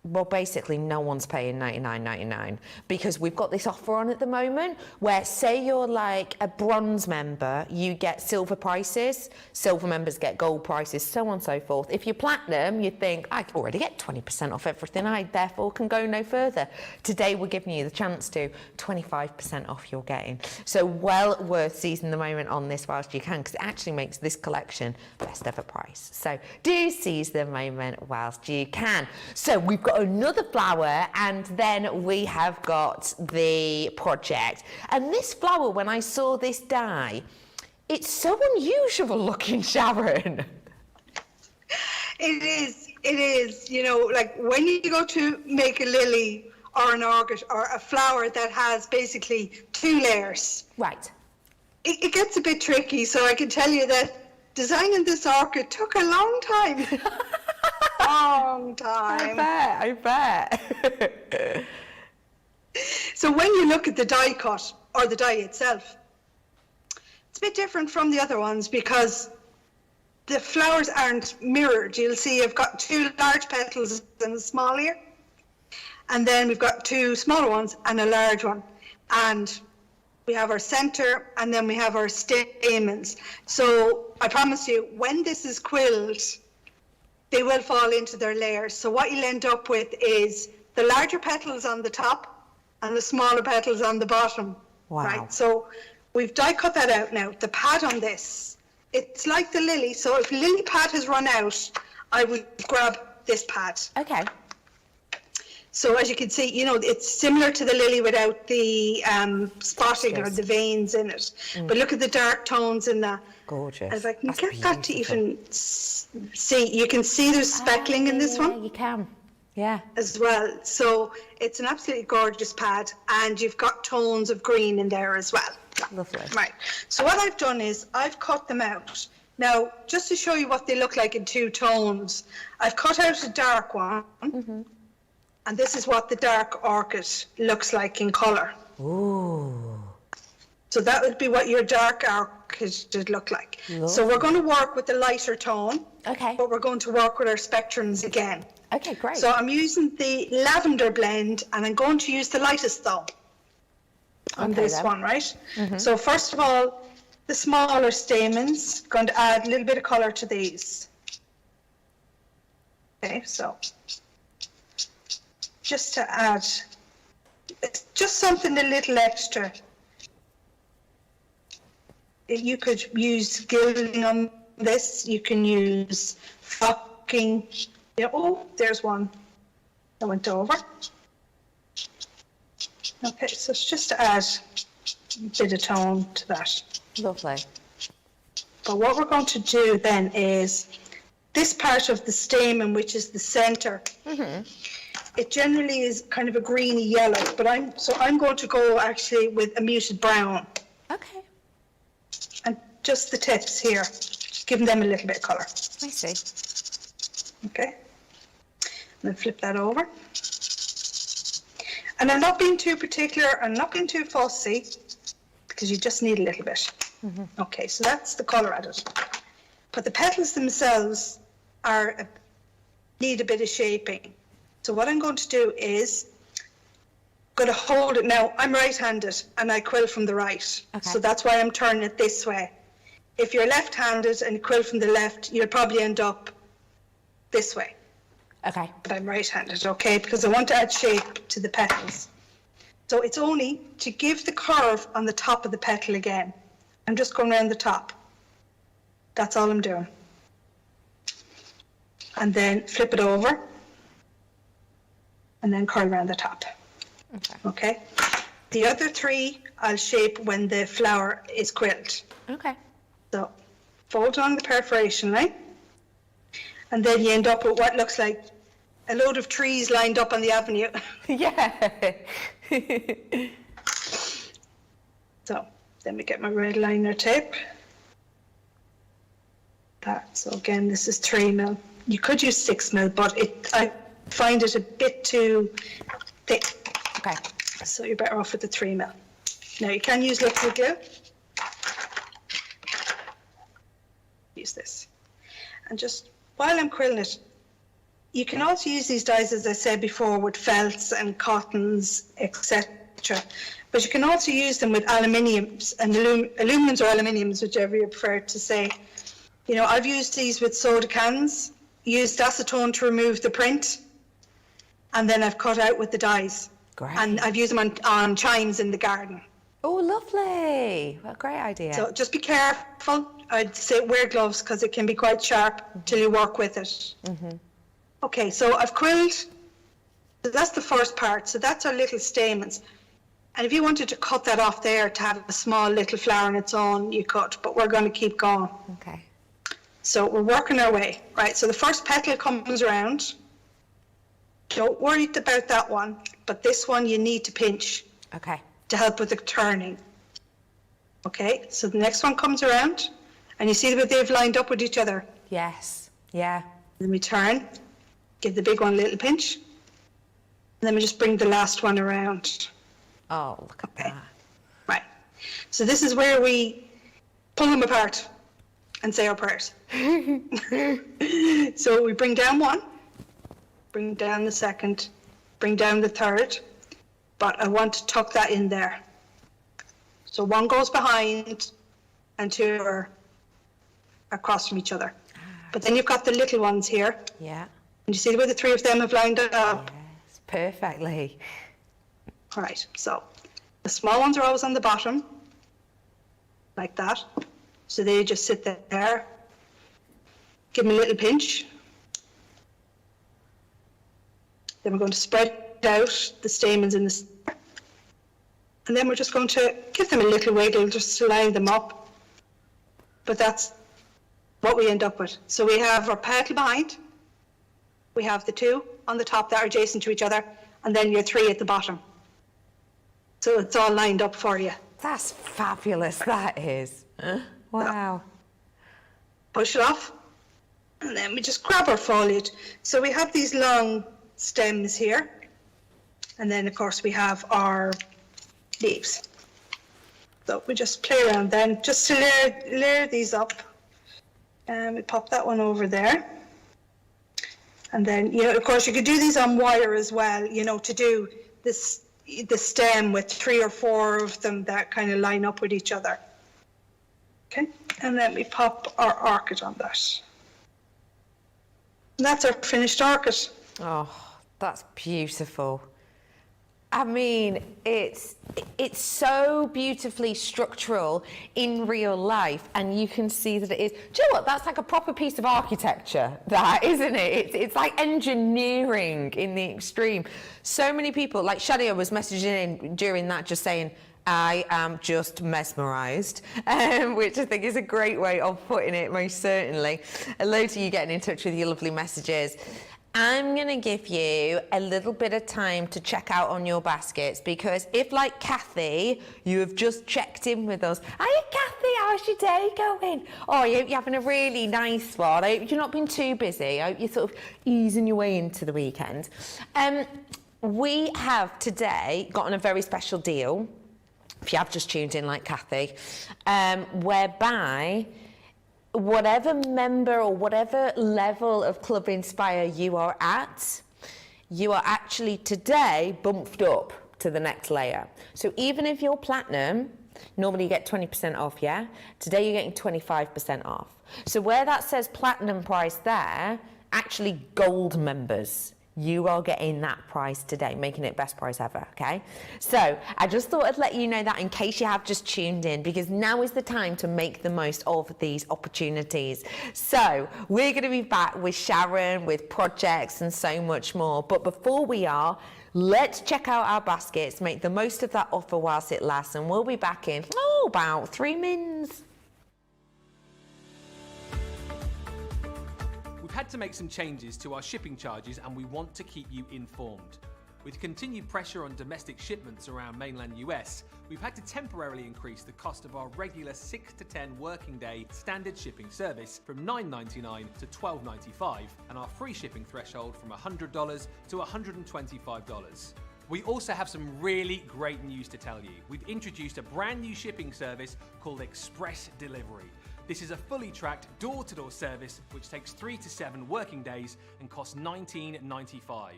Well, basically, no one's paying $99.99 because we've got this offer on at the moment where, say you're like a bronze member, you get silver prices, silver members get gold prices, so on and so forth. If you're platinum, you think, I already get 20% off everything, I therefore can go no further. Today, we're giving you the chance to 25% off you're getting. So well worth seizing the moment on this whilst you can, because it actually makes this collection best ever price. So do seize the moment whilst you can. So we've got another flower, and then we have got the project. And this flower, when I saw this die, it's so unusual looking, Sharon. It is, you know, like when you go to make a lily or an orchid or a flower that has basically 2 layers. Right. It gets a bit tricky, so I can tell you that designing this orchid took a long time. Long time. I bet. So when you look at the die cut or the die itself, it's a bit different from the other ones because the flowers aren't mirrored. You'll see I've got 2 large petals and a small ear, and then we've got 2 smaller ones and a large one, and we have our center, and then we have our stamens. So I promise you, when this is quilled, they will fall into their layers. So what you'll end up with is the larger petals on the top and the smaller petals on the bottom. Wow. Right? So we've die cut that out now. The pad on this, it's like the lily. So if lily pad has run out, I would grab this pad. Okay. So as you can see, you know, it's similar to the lily without the spotting or the veins in it. But look at the dark tones in that. Gorgeous. If I can That's get that to beautiful. even see, you can see there's speckling in this Yeah, one you can. Yeah. as well. So it's an absolutely gorgeous pad, and you've got tones of green in there as well. Lovely. Right. So what I've done is I've cut them out. Now, just to show you what they look like in 2 tones, I've cut out a dark one, and this is what the dark orchid looks like in colour. Ooh. So that would be what your dark orchid should look like. Lovely. So we're going to work with the lighter tone, Okay. but we're going to work with our spectrums again. Okay, great. So I'm using the lavender blend, and I'm going to use the lightest though on Okay, this then. one, right? So first of all, the smaller stamens, going to add a little bit of colour to these. Okay, so just to add, it's just something a little extra. You could use gilding on this, you can use flocking. Yeah, oh, there's one that went over. Okay, so it's just to add a bit of tone to that. Lovely. But what we're going to do then is this part of the stamen, which is the center, it generally is kind of a greeny yellow, but I'm going to go actually with a muted brown. Okay, And just the tips here, just giving them a little bit of colour. I see. Okay. And then flip that over. And I'm not being too particular, I'm not being too fussy, because you just need a little bit. Okay, so that's the colour added. But the petals themselves need a bit of shaping. So what I'm going to do is, I'm going to hold it. Now, I'm right-handed and I quill from the right. Okay. So that's why I'm turning it this way. If you're left-handed and you quill from the left, you'll probably end up this way. Okay. But I'm right-handed, okay, because I want to add shape to the petals. So it's only to give the curve on the top of the petal again. I'm just going around the top. That's all I'm doing. And then flip it over. And then curl around the top. Okay. The other three I'll shape when the flower is quilled. Okay. So fold on the perforation line. And then you end up with what looks like a load of trees lined up on the avenue. Yeah. So then we get my red liner tape. So again, this is 3mm. You could use 6mm, but I find it a bit too thick. Okay. So you're better off with the 3mm. Now you can use liquid glue. Use this. And just while I'm quilling it, you can also use these dyes, as I said before, with felts and cottons, etc. But you can also use them with aluminiums and aluminums or aluminiums, whichever you prefer to say. You know, I've used these with soda cans, used acetone to remove the print, and then I've cut out with the dyes. Great. And I've used them on chimes in the garden. Oh, lovely. What a great idea. So just be careful. I'd say wear gloves because it can be quite sharp till you work with it. Okay, so I've quilled. So that's the first part. So that's our little stamens. And if you wanted to cut that off there to have a small little flower on its own, you could, but we're going to keep going. Okay. So we're working our way, right? So the first petal comes around. Don't worry about that one, but this one you need to pinch Okay. to help with the turning. Okay, so the next one comes around, and you see that they've lined up with each other. Yes. Yeah. Then we turn, give the big one a little pinch, and then we just bring the last one around. Oh, look at Okay. that. Right. So this is where we pull them apart and say our prayers. So we bring down one, bring down the second, bring down the third, but I want to tuck that in there. So one goes behind and two are across from each other. But then you've got the little ones here, Yeah. and you see where the three of them have lined up? Yes. Perfectly. All right, so the small ones are always on the bottom, like that. So they just sit there. Give them a little pinch. Then we're going to spread out the stamens in the center. And then we're just going to give them a little wiggle just to line them up. But that's what we end up with. So we have our petal behind. We have the two on the top that are adjacent to each other, and then your three at the bottom. So it's all lined up for you. That's fabulous, that is. Wow. Push it off, and then we just grab our foliage. So we have these long stems here, and then of course we have our leaves. So we just play around then, just to layer these up. And we pop that one over there. And then, you know, of course you could do these on wire as well, you know, to do this, the stem with 3 or 4 of them that kind of line up with each other. Okay, and then we pop our orchid on that. And that's our finished orchid. Oh, that's beautiful. I mean, it's so beautifully structural in real life, and you can see that it is. Do you know what? That's like a proper piece of architecture, that, isn't it? It's like engineering in the extreme. So many people, like Shadia was messaging in during that, just saying, I am just mesmerised, which I think is a great way of putting it, most certainly. Hello to you getting in touch with your lovely messages. I'm going to give you a little bit of time to check out on your baskets, because if, like Kathy, you have just checked in with us. Hiya, Kathy, how's your day going? Oh, I hope you're having a really nice one. I hope you're not being too busy. I hope you're sort of easing your way into the weekend. We have today got on a very special deal, if you have just tuned in like Kathy, whereby whatever member or whatever level of Club Inspire you are at, you are actually today bumped up to the next layer. So even if you're platinum, normally you get 20% off, yeah? Today you're getting 25% off. So where that says platinum price there, actually gold members, you are getting that price today, making it best price ever, okay? So I just thought I'd let you know that in case you have just tuned in, because now is the time to make the most of these opportunities. So we're going to be back with Sharon, with projects and so much more. But before we are, let's check out our baskets, make the most of that offer whilst it lasts, and we'll be back in, about 3 minutes. We've had to make some changes to our shipping charges, and we want to keep you informed. With continued pressure on domestic shipments around mainland US, we've had to temporarily increase the cost of our regular 6 to 10 working day standard shipping service from $9.99 to $12.95, and our free shipping threshold from $100 to $125. We also have some really great news to tell you. We've introduced a brand new shipping service called Express Delivery. This is a fully tracked door-to-door service which takes 3 to 7 working days and costs $19.95.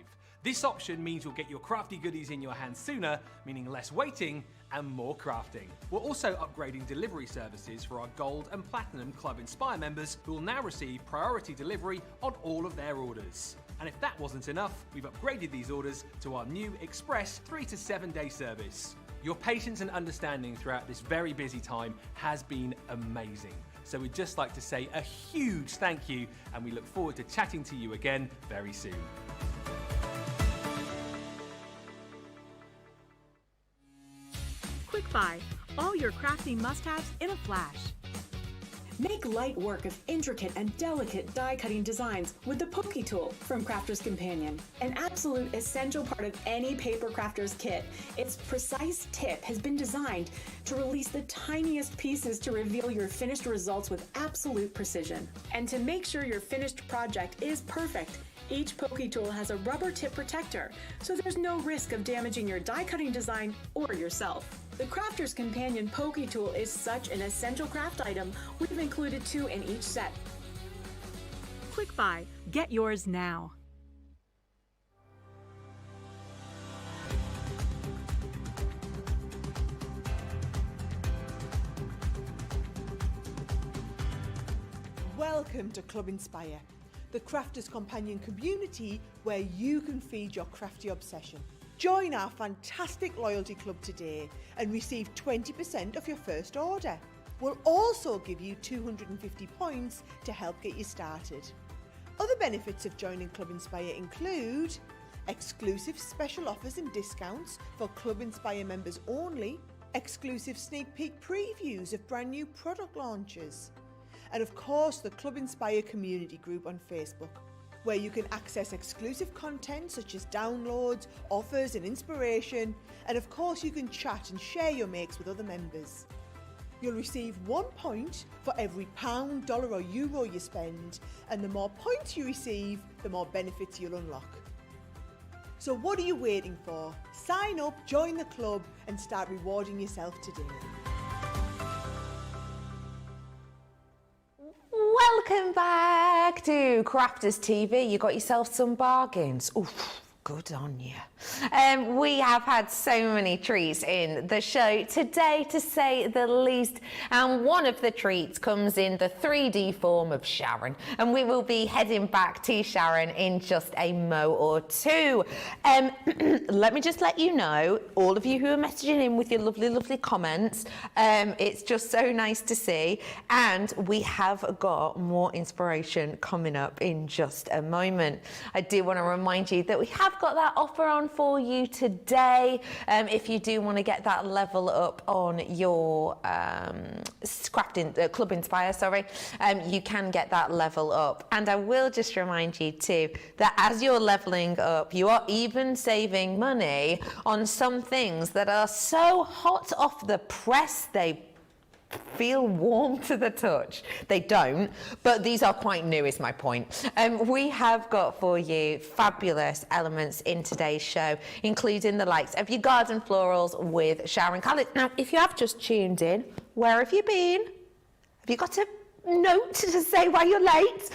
This option means you'll get your crafty goodies in your hands sooner, meaning less waiting and more crafting. We're also upgrading delivery services for our Gold and Platinum Club Inspire members, who will now receive priority delivery on all of their orders. And if that wasn't enough, we've upgraded these orders to our new Express 3 to 7 day service. Your patience and understanding throughout this very busy time has been amazing. So we'd just like to say a huge thank you, and we look forward to chatting to you again very soon. Quick Buy, all your crafting must-haves in a flash. Make light work of intricate and delicate die-cutting designs with the Pokey Tool from Crafter's Companion. An absolute essential part of any paper crafter's kit, its precise tip has been designed to release the tiniest pieces to reveal your finished results with absolute precision. And to make sure your finished project is perfect, each Pokey Tool has a rubber tip protector, so there's no risk of damaging your die-cutting design or yourself. The Crafter's Companion Pokey Tool is such an essential craft item, we've included 2 in each set. Quick Buy, get yours now. Welcome to Club Inspire, the Crafters Companion community where you can feed your crafty obsession. Join our fantastic loyalty club today and receive 20% of your first order. We'll also give you 250 points to help get you started. Other benefits of joining Club Inspire include exclusive special offers and discounts for Club Inspire members only, exclusive sneak peek previews of brand new product launches, and of course the Club Inspire community group on Facebook, where you can access exclusive content such as downloads, offers and inspiration, and of course you can chat and share your makes with other members. You'll receive 1 point for every £1, dollar or euro you spend, and the more points you receive, the more benefits you'll unlock. So what are you waiting for? Sign up, join the club and start rewarding yourself today. Welcome back to Crafters TV. You got yourself some bargains. Oof, good on you. We have had so many treats in the show today, to say the least, and one of the treats comes in the 3D form of Sharon, and we will be heading back to Sharon in just a mo or two. Let me just let you know, all of you who are messaging in with your lovely comments, it's just so nice to see, and we have got more inspiration coming up in just a moment. I do want to remind you that we have have got that offer on for you today. If you do want to get that level up on your crafting Club Inspire, you can get that level up. And I will just remind you too that as you're leveling up, you are even saving money on some things that are so hot off the press they feel warm to the touch. They don't, but these are quite new is my point. We have got for you fabulous elements in today's show, including the likes of your garden florals with Sharon Callis. Now, if you have just tuned in, where have you been? Have you got a note to say why you're late?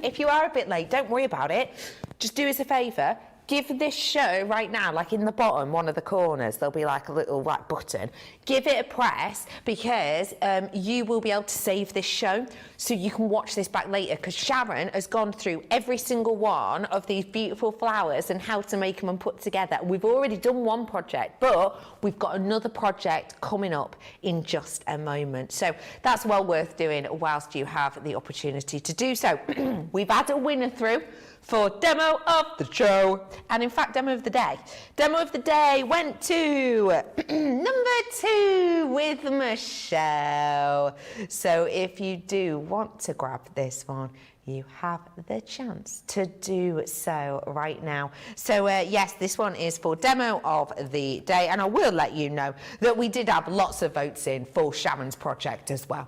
If you are a bit late, don't worry about it. Just do us a favour. Give this show right now, like in the bottom, one of the corners, there'll be like a little white button. Give it a press because you will be able to save this show so you can watch this back later, because Sharon has gone through every single one of these beautiful flowers and how to make them and put together. We've already done one project, but we've got another project coming up in just a moment. So that's well worth doing whilst you have the opportunity to do so. We've had a winner through for Demo of the Show, and in fact Demo of the Day. Demo of the Day went to number 2 with Michelle. So if you do want to grab this one, you have the chance to do so right now. So yes, this one is for Demo of the Day, and I will let you know that we did have lots of votes in for Sharon's project as well,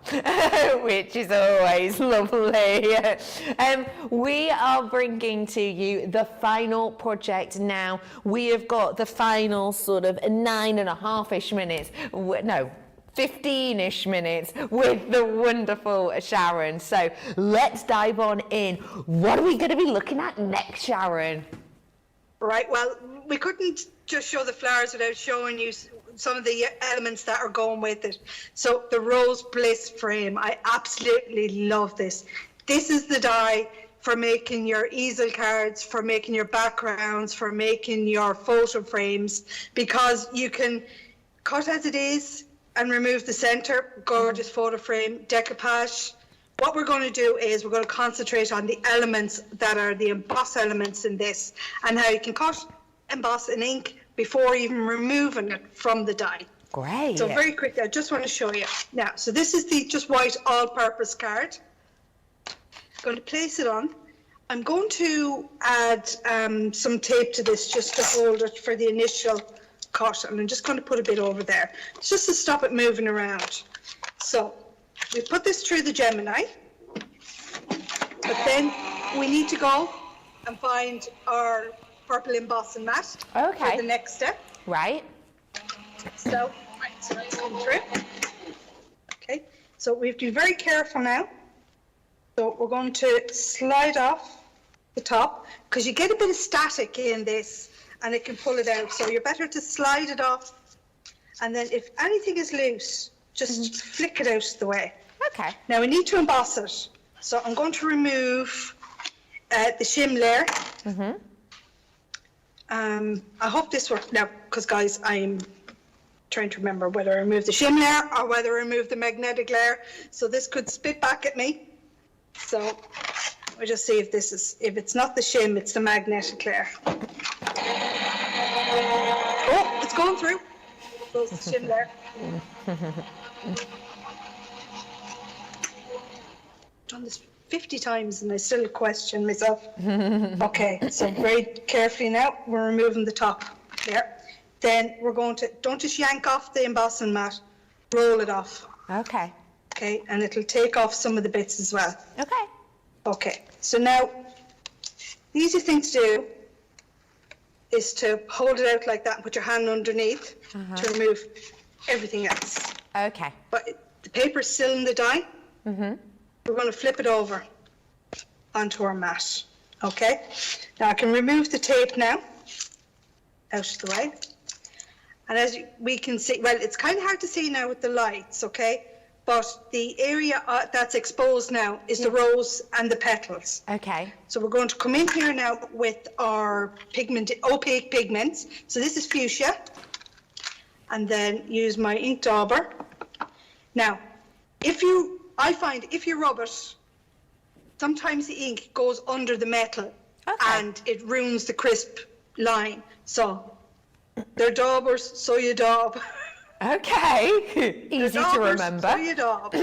which is always lovely. We are bringing to you the final project now. We have got the final sort of 9.5-ish minutes. No, 15-ish minutes with the wonderful Sharon. So let's dive on in. What are we going to be looking at next, Sharon? Right, well, we couldn't just show the flowers without showing you some of the elements that are going with it. So the Rose Bliss frame, I absolutely love this. This is the die for making your easel cards, for making your backgrounds, for making your photo frames, because you can cut as it is and remove the center, gorgeous photo frame, decoupage. What we're going to do is we're going to concentrate on the elements that are the emboss elements in this, and how you can cut, emboss and ink before even removing it from the die. Great. So very quickly, I just want to show you. Now, so this is the just white all-purpose card. Going to place it on. I'm going to add some tape to this just to hold it for the initial cut, and I'm just going to put a bit over there just to stop it moving around. So we put this through the Gemini, but then we need to go and find our purple embossing mat for the next step. Right. So it's come through. Okay, so we have to be very careful now. So we're going to slide off the top, because you get a bit of static in this and it can pull it out. So you're better to slide it off, and then if anything is loose, just flick it out of the way. Okay. Now we need to emboss it. So I'm going to remove the shim layer. I hope this works now, because guys, I'm trying to remember whether I remove the shim layer or whether I remove the magnetic layer. So this could spit back at me. So we'll just see if this is, if it's not the shim, it's the magnetic layer. Oh, it's going through. Goes the shim layer. Done this 50 times and I still question myself. Okay, so very carefully now, we're removing the top there. Then we're going to, don't just yank off the embossing mat, roll it off. Okay. Okay, and it'll take off some of the bits as well. Okay. Okay, so now the easy thing to do is to hold it out like that and put your hand underneath to remove everything else. Okay. But the paper's still in the die. We're going to flip it over onto our mat. Okay, now I can remove the tape now out of the way. And as we can see, well, it's kind of hard to see now with the lights, okay? But the area that's exposed now is the rose and the petals. Okay. So we're going to come in here now with our pigment, opaque pigments. So this is fuchsia. And then use my ink dauber. Now, I find if you rub it, sometimes the ink goes under the metal and it ruins the crisp line. So they're daubers, so you daub. Okay, easy to Daubers, remember. So you daub.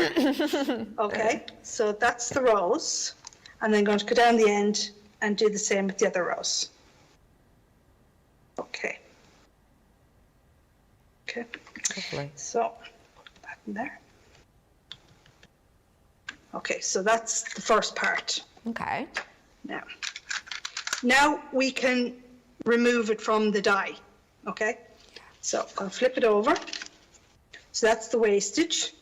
Okay, so that's the rows. And then going to go down the end and do the same with the other rows. Okay. Okay. Lovely. So put that in there. Okay, so that's the first part. Okay. Now we can remove it from the die. Okay, so I'll flip it over. So that's the wastage.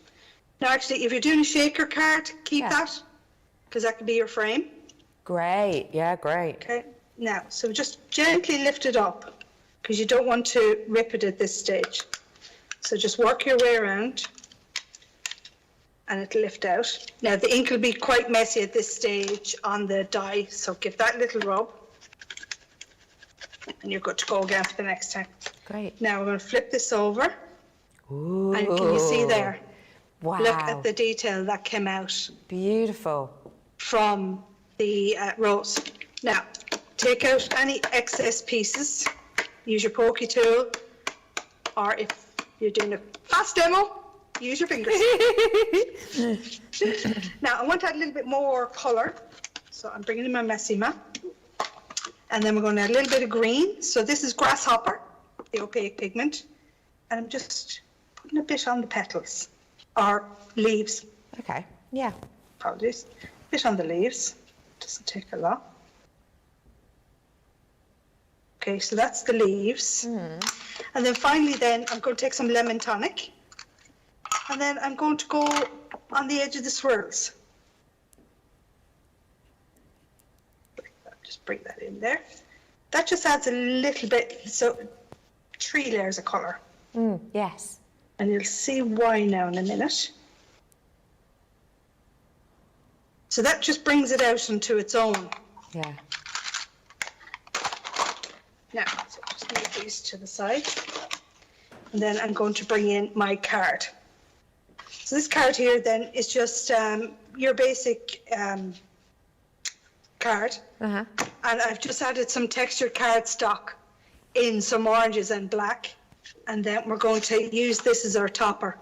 Now actually, if you're doing a shaker card, keep that, because that could be your frame. Great, yeah, great. Okay, now, so just gently lift it up, because you don't want to rip it at this stage. So just work your way around, and it'll lift out. Now the ink will be quite messy at this stage on the die, so give that a little rub, and you're good to go again for the next time. Great. Now we're going to flip this over. Ooh. And can you see there? Wow. Look at the detail that came out Beautiful. from the rose. Now, take out any excess pieces. Use your pokey tool, or if you're doing a fast demo, use your fingers. Now, I want to add a little bit more colour, so I'm bringing in my Messima. And then we're going to add a little bit of green. So this is grasshopper, the opaque pigment. And I'm just putting a bit on the petals, or leaves. Okay, yeah. Apologies. A bit on the leaves. Doesn't take a lot. Okay, so that's the leaves. And then finally then, I'm going to take some lemon tonic. And then I'm going to go on the edge of the swirls. Just bring that in there. That just adds a little bit, so 3 layers of colour. Yes. And you'll see why now in a minute. So that just brings it out into its own. Yeah. Now, so just move these to the side. And then I'm going to bring in my card. So this card here then is just your basic card. Uh-huh. And I've just added some textured cardstock in some oranges and black. And then we're going to use this as our topper.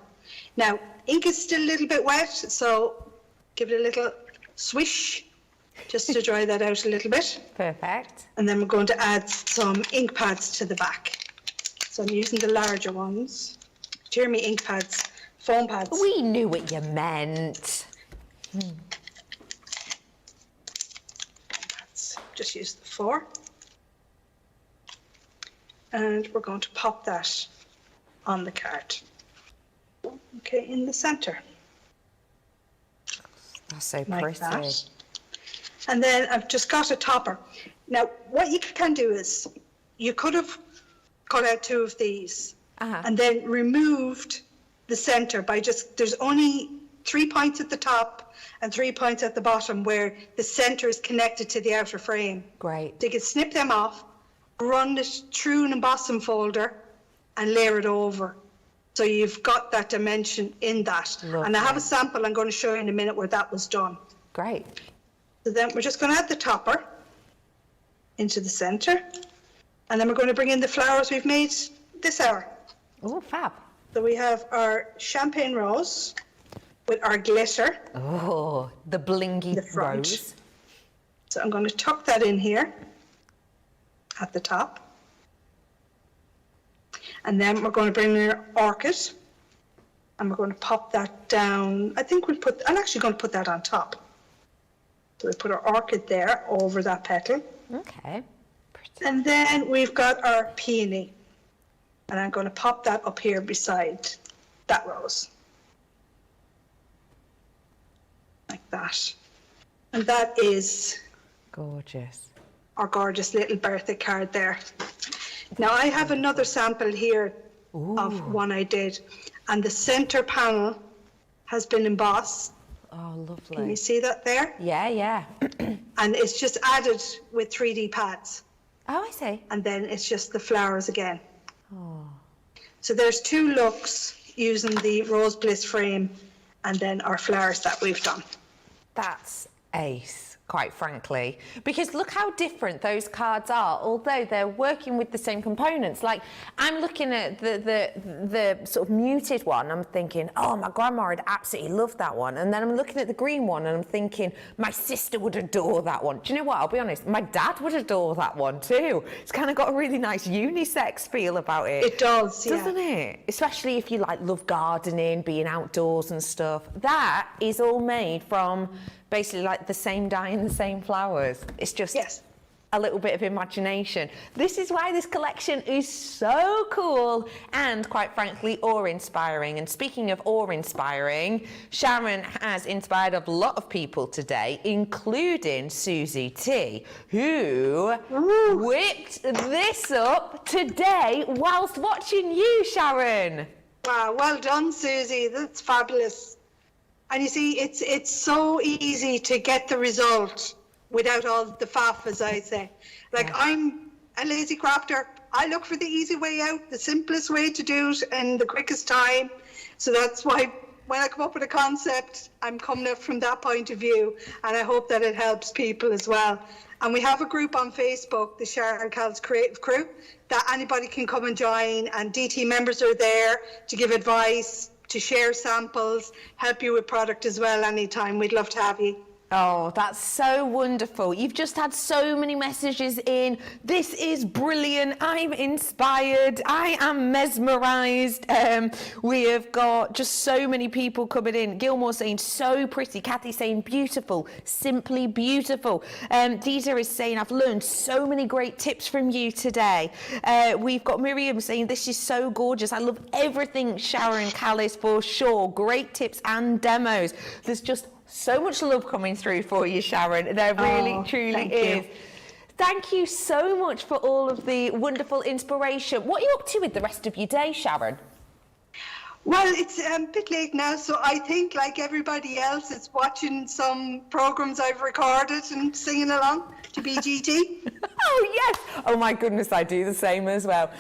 Now, ink is still a little bit wet, so give it a little swish just to dry that out a little bit. Perfect. And then we're going to add some ink pads to the back. So I'm using the larger ones. Jeremy ink pads, foam pads. We knew what you meant. Pads. Just use the 4. And we're going to pop that on the card. Okay, in the center. That's so Like pretty. that. And then I've just got a topper. Now, what you can do is, you could have cut out 2 of these and then removed the center by just, there's only 3 points at the top and 3 points at the bottom where the center is connected to the outer frame. Great. So you can snip them off, run it through an embossing folder and layer it over. So you've got that dimension in that. Lovely. And I have a sample I'm going to show you in a minute where that was done. Great. So then we're just going to add the topper into the center. And then we're going to bring in the flowers we've made this hour. Oh, fab. So we have our champagne rose with our glitter. Oh, the blingy The front. rose. So I'm going to tuck that in here at the top. And then we're going to bring in our orchid. And we're going to pop that down. I think I'm actually going to put that on top. So we put our orchid there over that petal. Okay. Pretty. And then we've got our peony. And I'm going to pop that up here beside that rose. Like that. And that is Gorgeous. our gorgeous little birthday card there. Now I have another sample here of one I did. And the center panel has been embossed. Oh, Can you lovely. see that there? Yeah, yeah. And it's just added with 3D pads. Oh, I see. And then it's just the flowers again. Oh, So there's 2 looks using the Rose Bliss frame and then our flowers that we've done. that's ace. quite frankly, because look how different those cards are, although they're working with the same components. Like, I'm looking at the sort of muted one, I'm thinking, oh, my grandma would absolutely love that one. And then I'm looking at the green one and I'm thinking, my sister would adore that one. Do you know what? I'll be honest, my dad would adore that one too. It's kind of got a really nice unisex feel about it. It does, yeah. Doesn't it? Especially if you like love gardening, being outdoors and stuff. That is all made from basically like the same dye and the same flowers. It's just a little bit of imagination. This is why this collection is so cool and, quite frankly, awe-inspiring. And speaking of awe-inspiring, Sharon has inspired a lot of people today, including Susie T, who whipped this up today whilst watching you, Sharon. Wow, well done, Susie. That's fabulous. And you see, it's so easy to get the result without all the faff, as I say. Like, I'm a lazy crafter. I look for the easy way out, the simplest way to do it in the quickest time. So that's why when I come up with a concept, I'm coming up from that point of view, and I hope that it helps people as well. And we have a group on Facebook, the Sharon Callis Creative Crew, that anybody can come and join, and DT members are there to give advice, to share samples, help you with product as well anytime. We'd love to have you. Oh, that's so wonderful. You've just had so many messages in. This is brilliant. I'm inspired. I am mesmerised. We have got just so many people coming in. Gilmore saying so pretty. Kathy saying beautiful. Simply beautiful. Dita is saying I've learned so many great tips from you today. We've got Miriam saying this is so gorgeous. I love everything Sharon Callis for sure. Great tips and demos. There's just so much love coming through for you, Sharon. There really, truly is. Thank you so much for all of the wonderful inspiration. What are you up to with the rest of your day, Sharon? Well, it's a bit late now, so I think, like everybody else, it's watching some programs I've recorded and singing along to BGT. Oh, yes. Oh, my goodness, I do the same as well.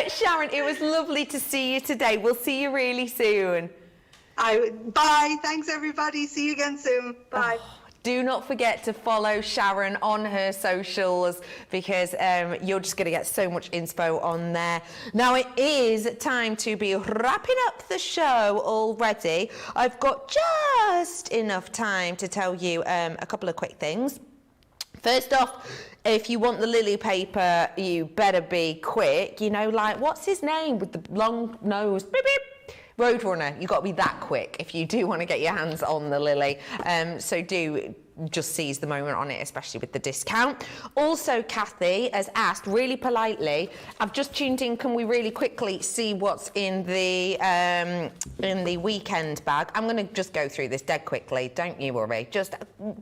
Sharon, it was lovely to see you today. We'll see you really soon. Bye. Thanks, everybody. See you again soon. Bye. Oh, do not forget to follow Sharon on her socials because you're just going to get so much inspo on there. Now it is time to be wrapping up the show already. I've got just enough time to tell you a couple of quick things. First off, if you want the lily paper, you better be quick. You know, like, what's his name with the long nose? Beep, beep. Roadrunner, you've got to be that quick if you do want to get your hands on the lily. So do just seize the moment on it, especially with the discount. Also, Kathy has asked really politely, I've just tuned in, can we really quickly see what's in the weekend bag? I'm going to just go through this dead quickly, don't you worry. Just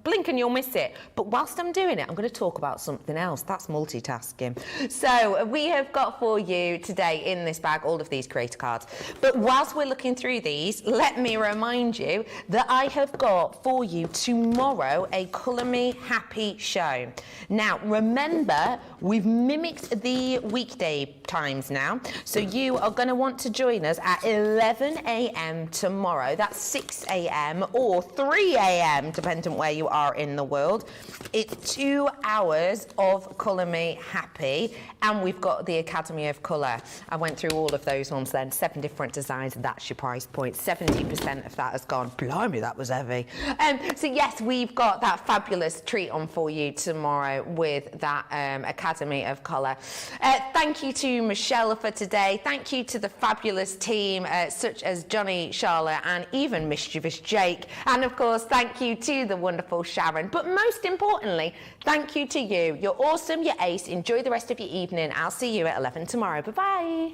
blink and you'll miss it. But whilst I'm doing it, I'm going to talk about something else. That's multitasking. So we have got for you today in this bag all of these creator cards. But whilst we're looking through these, let me remind you that I have got for you tomorrow a Colour Me Happy show. Now, remember, we've mimicked the weekday times now, so you are going to want to join us at 11 a.m. tomorrow. That's 6 a.m. or 3 a.m. depending where you are in the world. It's 2 hours of Colour Me Happy, and we've got the Academy of Colour. I went through all of those ones then, 7 different designs, and that's your price point. 70% of that has gone. Blimey, that was heavy. So yes, we've got that fabulous treat on for you tomorrow with that Academy of Colour. Thank you to Michelle for today. Thank you to the fabulous team such as Johnny, Charlotte and even Mischievous Jake. And of course, thank you to the wonderful Sharon. But most importantly, thank you to you. You're awesome, you're ace. Enjoy the rest of your evening. I'll see you at 11 tomorrow. Bye-bye.